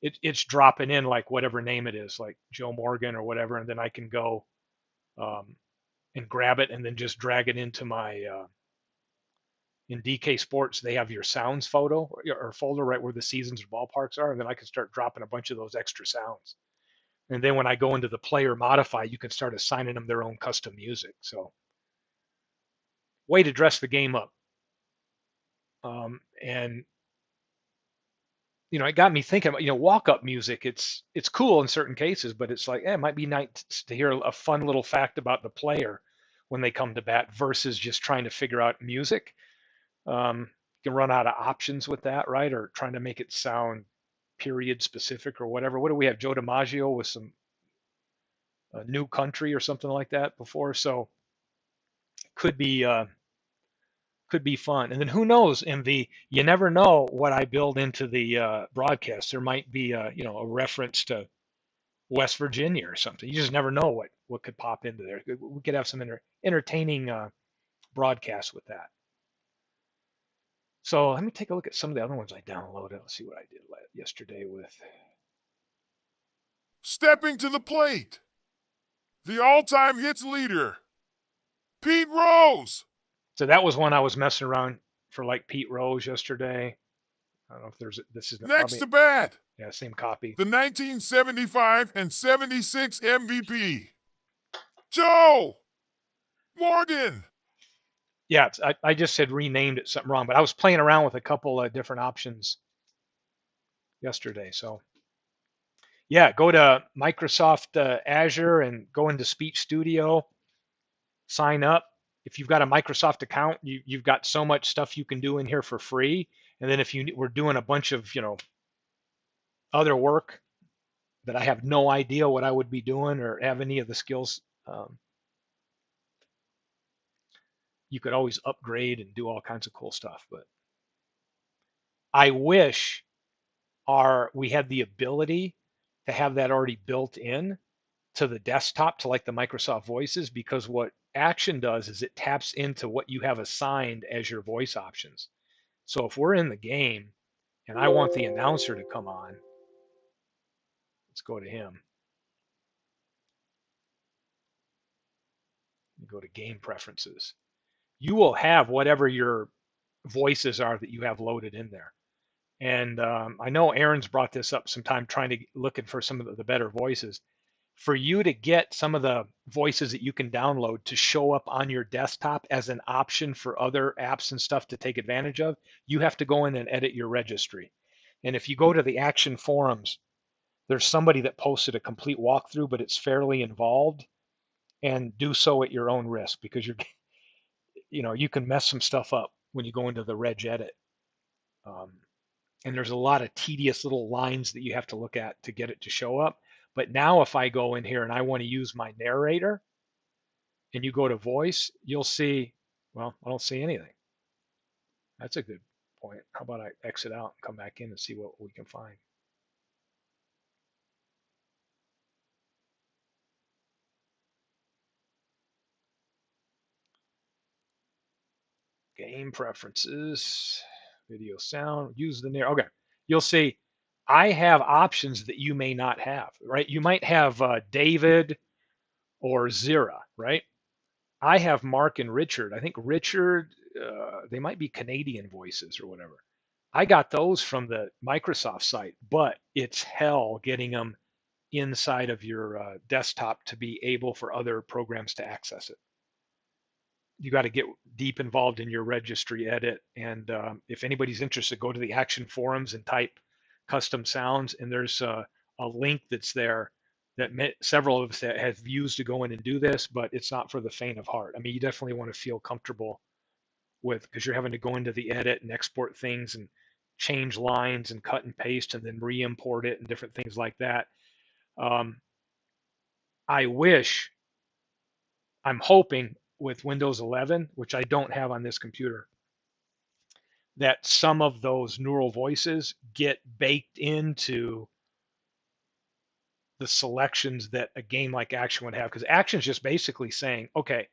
it's dropping in like whatever name it is, like Joe Morgan or whatever. And then I can go and grab it and then just drag it into my, in DK Sports, they have your sounds photo or folder right where the seasons or ballparks are. And then I can start dropping a bunch of those extra sounds. And then when I go into the player modify, you can start assigning them their own custom music. So way to dress the game up. And it got me thinking about, walk-up music. It's cool in certain cases, but it's like, it might be nice to hear a fun little fact about the player when they come to bat versus just trying to figure out music. You can run out of options with that, right? Or trying to make it sound period specific or whatever. What do we have? Joe DiMaggio with some new country or something like that before. So could be fun. And then who knows, MV? You never know what I build into the broadcast. There might be a reference to West Virginia or something. You just never know what could pop into there. We could have some entertaining broadcasts with that. So let me take a look at some of the other ones I downloaded. Let's see what I did yesterday with. Stepping to the plate, the all-time hits leader, Pete Rose. So that was one I was messing around for, like Pete Rose yesterday. I don't know if this is Next to bat, yeah, same copy. the 1975 and 76 MVP, Joe Morgan. Yeah, I just had renamed it something wrong, but I was playing around with a couple of different options yesterday. So yeah, go to Microsoft Azure and go into Speech Studio, sign up. If you've got a Microsoft account, you've got so much stuff you can do in here for free. And then if you were doing a bunch of other work that I have no idea what I would be doing or have any of the skills, you could always upgrade and do all kinds of cool stuff. But I wish we had the ability to have that already built in to the desktop, to like the Microsoft Voices, because what Action does is it taps into what you have assigned as your voice options. So if we're in the game and I want the announcer to come on, let's go to him. Go to game preferences. You will have whatever your voices are that you have loaded in there. And I know Aaron's brought this up sometime, looking for some of the better voices. For you to get some of the voices that you can download to show up on your desktop as an option for other apps and stuff to take advantage of, you have to go in and edit your registry. And if you go to the Action forums, there's somebody that posted a complete walkthrough, but it's fairly involved, and do so at your own risk, because you can mess some stuff up when you go into the reg edit. And there's a lot of tedious little lines that you have to look at to get it to show up. But now if I go in here and I want to use my narrator and you go to voice, you'll see, well, I don't see anything. That's a good point. How about I exit out and come back in and see what we can find. Game preferences, video sound, use the narrator. Okay, you'll see I have options that you may not have, right? You might have David or Zira, right? I have Mark and Richard. I think Richard, they might be Canadian voices or whatever. I got those from the Microsoft site, but it's hell getting them inside of your desktop to be able for other programs to access it. You got to get deep involved in your registry edit. And if anybody's interested, go to the Action forums and type custom sounds. And there's a link that's there that several of us have used to go in and do this, but it's not for the faint of heart. I mean, you definitely want to feel comfortable with, because you're having to go into the edit and export things and change lines and cut and paste and then re-import it and different things like that. I'm hoping with Windows 11, which I don't have on this computer, that some of those neural voices get baked into the selections that a game like Action would have, because Action is just basically saying, okay,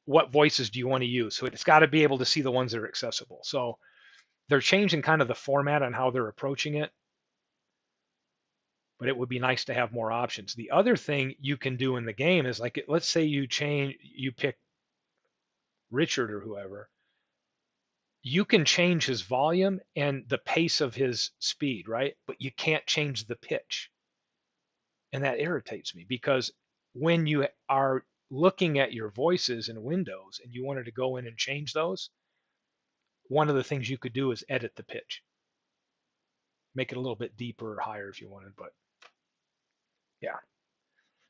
what voices do you want to use? So it's got to be able to see the ones that are accessible. So they're changing kind of the format on how they're approaching it, but it would be nice to have more options. The other thing you can do in the game is, like, let's say you pick Richard or whoever, you can change his volume and the pace of his speed, right? But you can't change the pitch. And that irritates me, because when you are looking at your voices in Windows and you wanted to go in and change those, one of the things you could do is edit the pitch. Make it a little bit deeper or higher if you wanted, but yeah.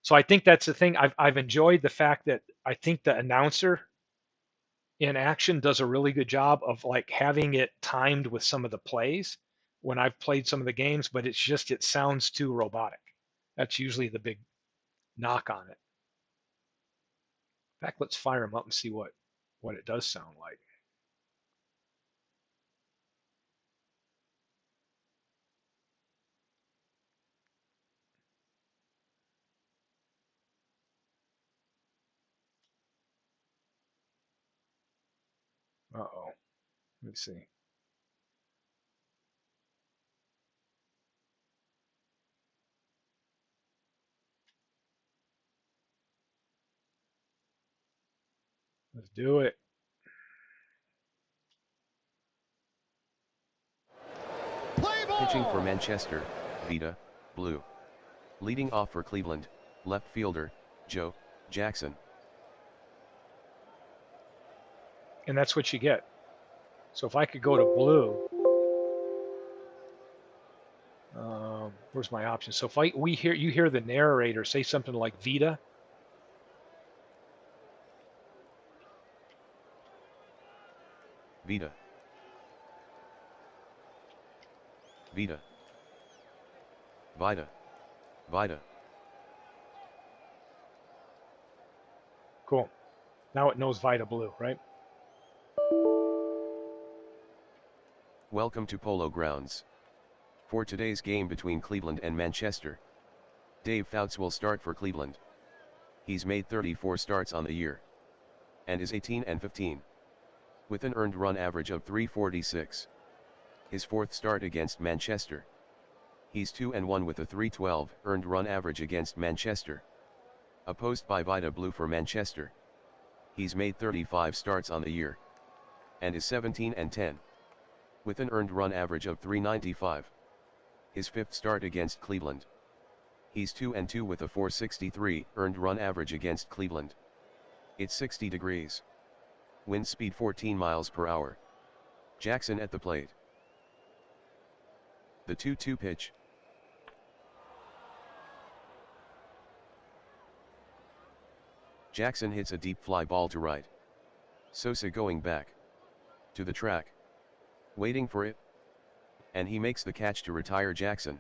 So I think that's the thing. I've enjoyed the fact that I think the announcer in action does a really good job of like having it timed with some of the plays when I've played some of the games, but it's just it sounds too robotic. That's usually the big knock on it. In fact, let's fire them up and see what it does sound like. Uh-oh. Let me see. Let's do it. Pitching for Manchester, Vita, blue. Leading off for Cleveland, left fielder, Joe Jackson. And that's what you get. So if I could go to blue, where's my option? So if you hear the narrator say something like Vita, Vita. Vita. Vita. Vita. cool. Now it knows Vita blue, right? Welcome to Polo Grounds. For today's game between Cleveland and Manchester, Dave Fouts will start for Cleveland. He's made 34 starts on the year and is 18-15 with an earned run average of 346. His fourth start against Manchester. He's 2-1 with a 312 earned run average against Manchester. Opposed by Vita Blue for Manchester. He's made 35 starts on the year and is 17-10 with an earned run average of 395. His fifth start against Cleveland. He's 2-2 with a 463 earned run average against Cleveland. It's 60 degrees. Wind speed 14 miles per hour. Jackson at the plate. The 2-2 pitch. Jackson hits a deep fly ball to right. Sosa going back to the track, waiting for it, and he makes the catch to retire Jackson.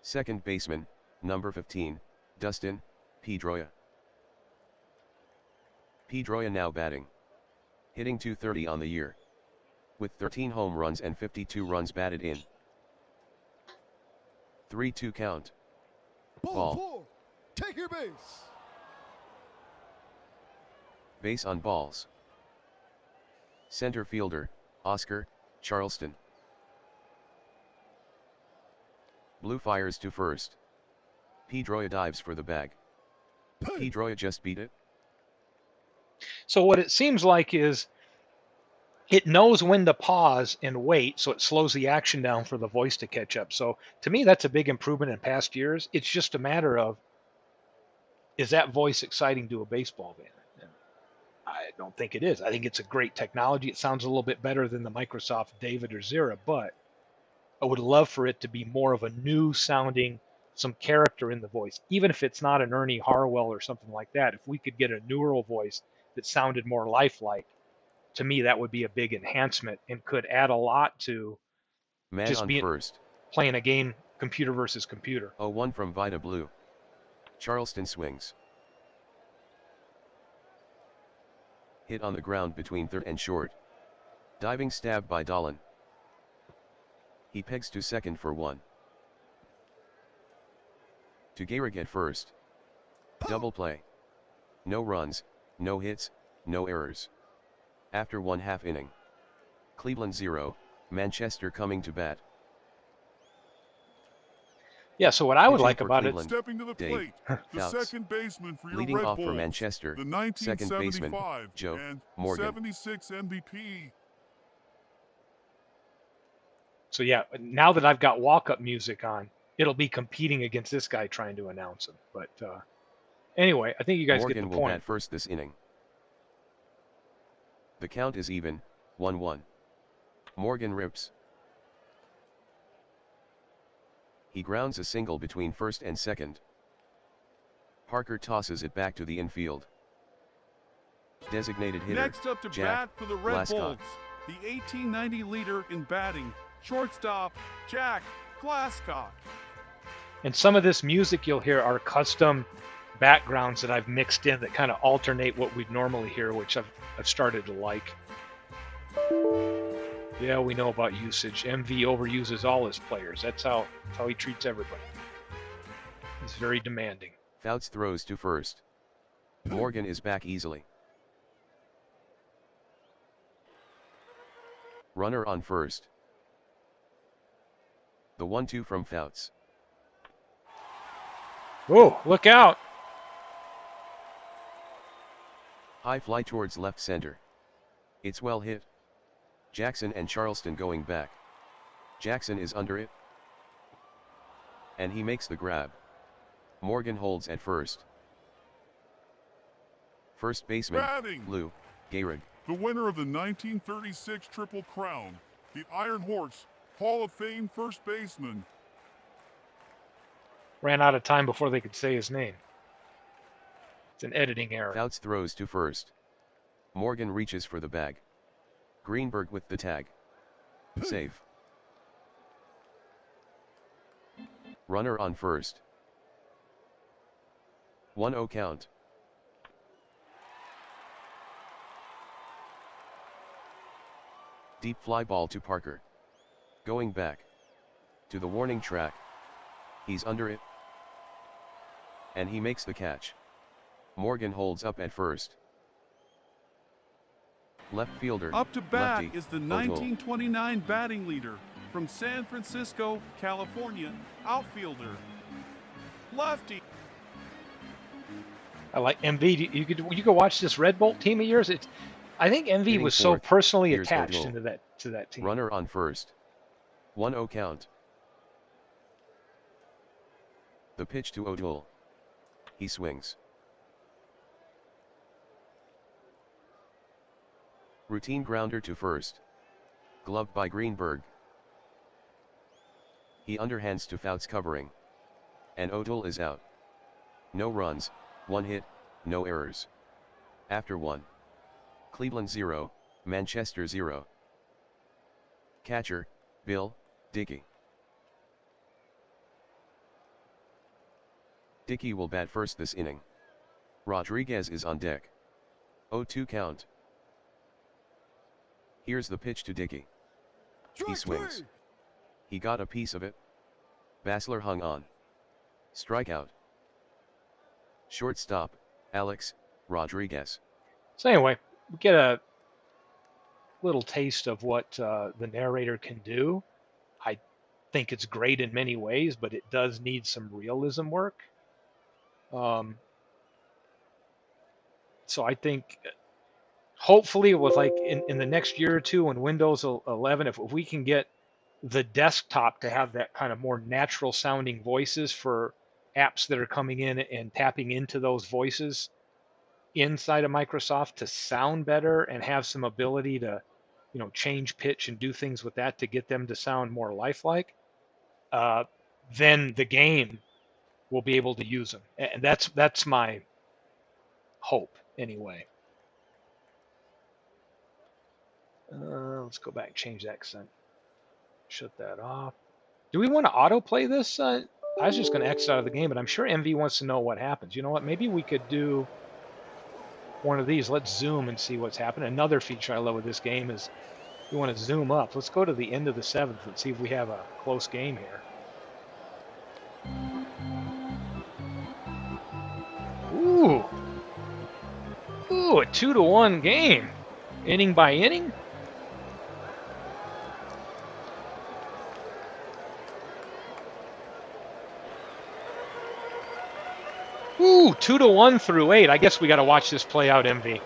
Second baseman, number 15, Dustin Pedroia. Pedroia now batting, hitting .230 on the year, with 13 home runs and 52 runs batted in. 3-2 count. Ball. Take your base. Base on balls. Center fielder, Oscar Charleston. Blue fires to first. Pedroia dives for the bag. Pedroia just beat it. So what it seems like is it knows when to pause and wait, so it slows the action down for the voice to catch up. So to me, that's a big improvement in past years. It's just a matter of, is that voice exciting to a baseball fan? And I don't think it is. I think it's a great technology. It sounds a little bit better than the Microsoft David or Zira, but I would love for it to be more of a new sounding, some character in the voice, even if it's not an Ernie Harwell or something like that. If we could get a neural voice that sounded more lifelike, to me that would be a big enhancement and could add a lot to Man just on being first. playing a game computer versus computer. 0-1 from Vita Blue. Charleston swings. Hit on the ground between third and short. Diving stab by Dolan. He pegs to second for one. To Gehrig at first. Double play. No runs, no hits, no errors. After 1/2 inning. Cleveland 0, Manchester coming to bat. Yeah, so what I would Pitching like for about Cleveland, Stepping to the Dave plate, the Fouts. second baseman for your Leading Red off Bulls, for Manchester, the second baseman, 1975 Joe and Morgan. 76 MVP. So yeah, now that I've got walk-up music on, it'll be competing against this guy trying to announce him. But anyway, I think you guys Morgan get the will point. bat first this inning. The count is even, 1-1. Morgan rips. He grounds a single between first and second. Parker tosses it back to the infield. Designated hitter, Next up to Jack bat for the Red Glasscock. Bolts, the 1890 leader in batting, shortstop Jack Glasscock. And some of this music you'll hear are custom backgrounds that I've mixed in that kind of alternate what we'd normally hear, which I've started to like. Yeah, we know about usage. MV overuses all his players. That's how he treats everybody. He's very demanding. Fouts throws to first. Morgan is back easily. Runner on first. The 1-2 from Fouts. Oh, look out! High fly towards left center. It's well hit. Jackson and Charleston going back. Jackson is under it. And he makes the grab. Morgan holds at first. First baseman, Batting. Lou Gehrig. The winner of the 1936 Triple Crown, the Iron Horse, Hall of Fame first baseman. Ran out of time before they could say his name. It's an editing error. Fouts throws to first. Morgan reaches for the bag. Greenberg with the tag. Save. Runner on first. 1-0 count. Deep fly ball to Parker. Going back. To the warning track. He's under it. And he makes the catch. Morgan holds up at first. Left fielder, Up to bat lefty, is the O'Toole. 1929 batting leader from San Francisco, California, outfielder. Lefty. I like MV. You could watch this Red Bolt team of yours. I think MV Hitting was so fourth, personally here's attached O'Toole. to that team. Runner on first. 1-0 count. The pitch to O'Toole. He swings. Routine grounder to first. Gloved by Greenberg. He underhands to Fouts covering. And O'Toole is out. No runs, 1 hit, no errors. After 1. Cleveland 0, Manchester 0. Catcher, Bill Dickey. Dickey will bat first this inning. Rodriguez is on deck. 0-2 count. Here's the pitch to Dickey. He swings. He got a piece of it. Bassler hung on. Strikeout. Shortstop, Alex Rodriguez. So anyway, we get a little taste of what the narrator can do. I think it's great in many ways, but it does need some realism work. So I think hopefully with like in the next year or two when Windows 11, if we can get the desktop to have that kind of more natural sounding voices for apps that are coming in and tapping into those voices inside of Microsoft to sound better and have some ability to, change pitch and do things with that to get them to sound more lifelike, then the game will be able to use them. And that's my hope anyway. Let's go back and change that because I shut that off. Do we want to autoplay this? I was just going to exit out of the game, but I'm sure MV wants to know what happens. You know what? Maybe we could do one of these. Let's zoom and see what's happening. Another feature I love with this game is you want to zoom up. Let's go to the end of the 7th and see if we have a close game here. Ooh, a 2-1 game, inning by inning. Ooh, 2-1 through 8. I guess we got to watch this play out, MV.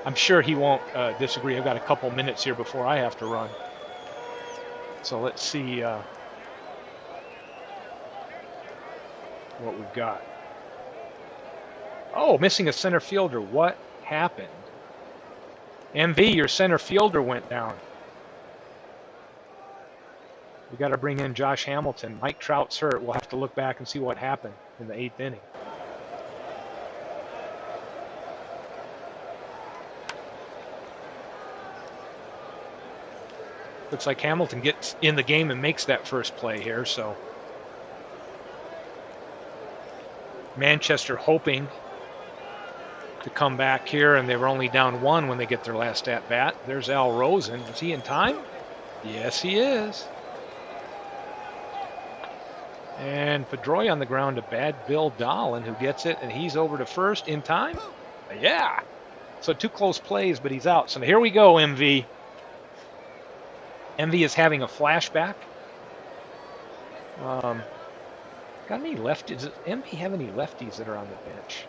I'm sure he won't disagree. I've got a couple minutes here before I have to run. So let's see what we've got. Oh, missing a center fielder. What happened? MV, your center fielder went down. We got to bring in Josh Hamilton. Mike Trout's hurt. We'll have to look back and see what happened in the 8th inning. Looks like Hamilton gets in the game and makes that first play here. So Manchester hoping to come back here, and they were only down 1 when they get their last at bat. There's Al Rosen. Is he in time? Yes, he is. And Pedroia on the ground to bad Bill Dolan, who gets it, and he's over to first in time. Yeah. So 2 close plays, but he's out. So here we go, MV. MV is having a flashback. Got any lefties? Does MV have any lefties that are on the bench?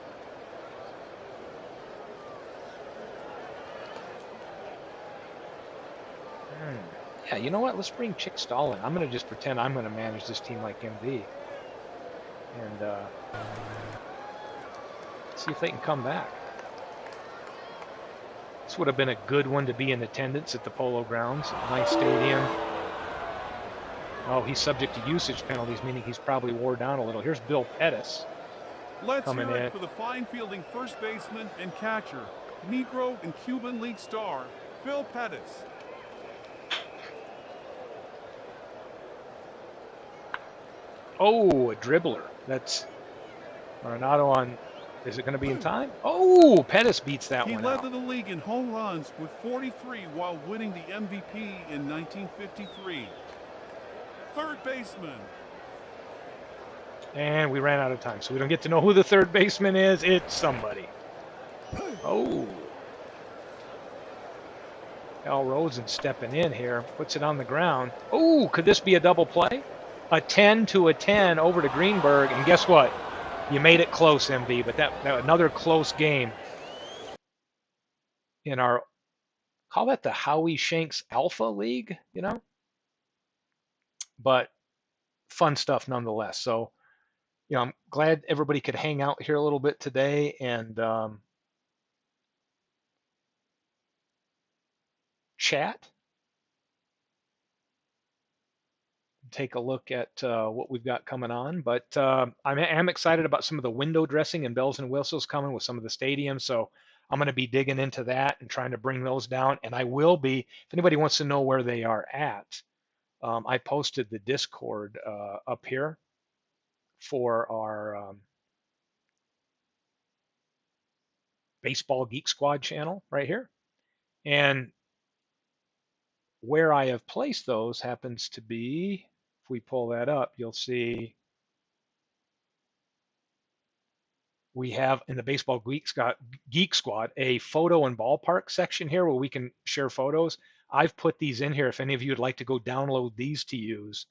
Yeah, you know what? Let's bring Chick Stahl in. I'm going to just pretend I'm going to manage this team like MV. And see if they can come back. This would have been a good one to be in attendance at the Polo Grounds. Nice stadium. Oh, he's subject to usage penalties, meaning he's probably wore down a little. Here's Bill Pettis. Let's coming hear it in for the fine fielding first baseman and catcher, Negro and Cuban League star, Bill Pettis. Oh, a dribbler. That's Arenado on. Is it going to be in time? Oh, Pettis beats that He one led out. the league in home runs with 43 while winning the MVP in 1953. Third baseman. And we ran out of time, so we don't get to know who the third baseman is. It's somebody. Oh. Al Rosen stepping in here, puts it on the ground. Oh, could this be a double play? A 10 to a 10 over to Greenberg, and guess what? You made it close, MV, but that another close game in our, call that the Howie Shanks Alpha League, you know? But fun stuff nonetheless. So, you know, I'm glad everybody could hang out here a little bit today and chat. Take a look at what we've got coming on. But I am excited about some of the window dressing and bells and whistles coming with some of the stadiums. So I'm going to be digging into that and trying to bring those down. And I will be, if anybody wants to know where they are at, I posted the Discord up here for our Baseball Geek Squad channel right here. And where I have placed those happens to be, if we pull that up, you'll see we have in the Baseball Geek Squad a photo and ballpark section here where we can share photos. I've put these in here. If any of you would like to go download these to use,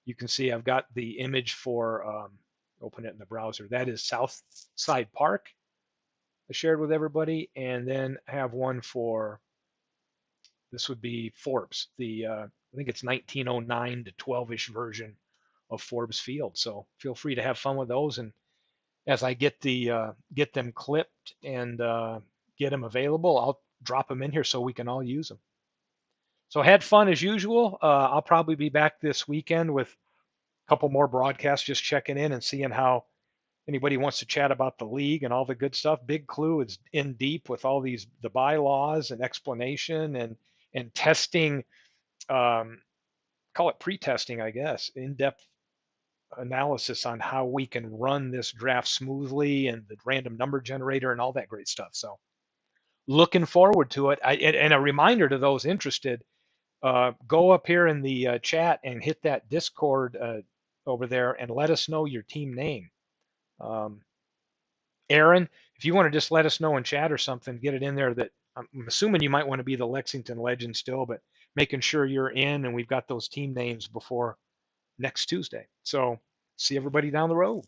you can see I've got the image for, open it in the browser. That is Southside Park. I shared with everybody. And then I have one for, this would be Forbes, I think it's 1909 to 12-ish version of Forbes Field. So feel free to have fun with those. And as I get them clipped and get them available, I'll drop them in here so we can all use them. So had fun as usual. I'll probably be back this weekend with a couple more broadcasts, just checking in and seeing how anybody wants to chat about the league and all the good stuff. Big Clue is in deep with all the bylaws and explanation and testing. Call it pre-testing, I guess, in-depth analysis on how we can run this draft smoothly and the random number generator and all that great stuff. So looking forward to it. And a reminder to those interested, go up here in the chat and hit that Discord over there and let us know your team name. Aaron, if you want to just let us know in chat or something, get it in there. That I'm assuming you might want to be the Lexington Legend still, but making sure you're in and we've got those team names before next Tuesday. So see everybody down the road.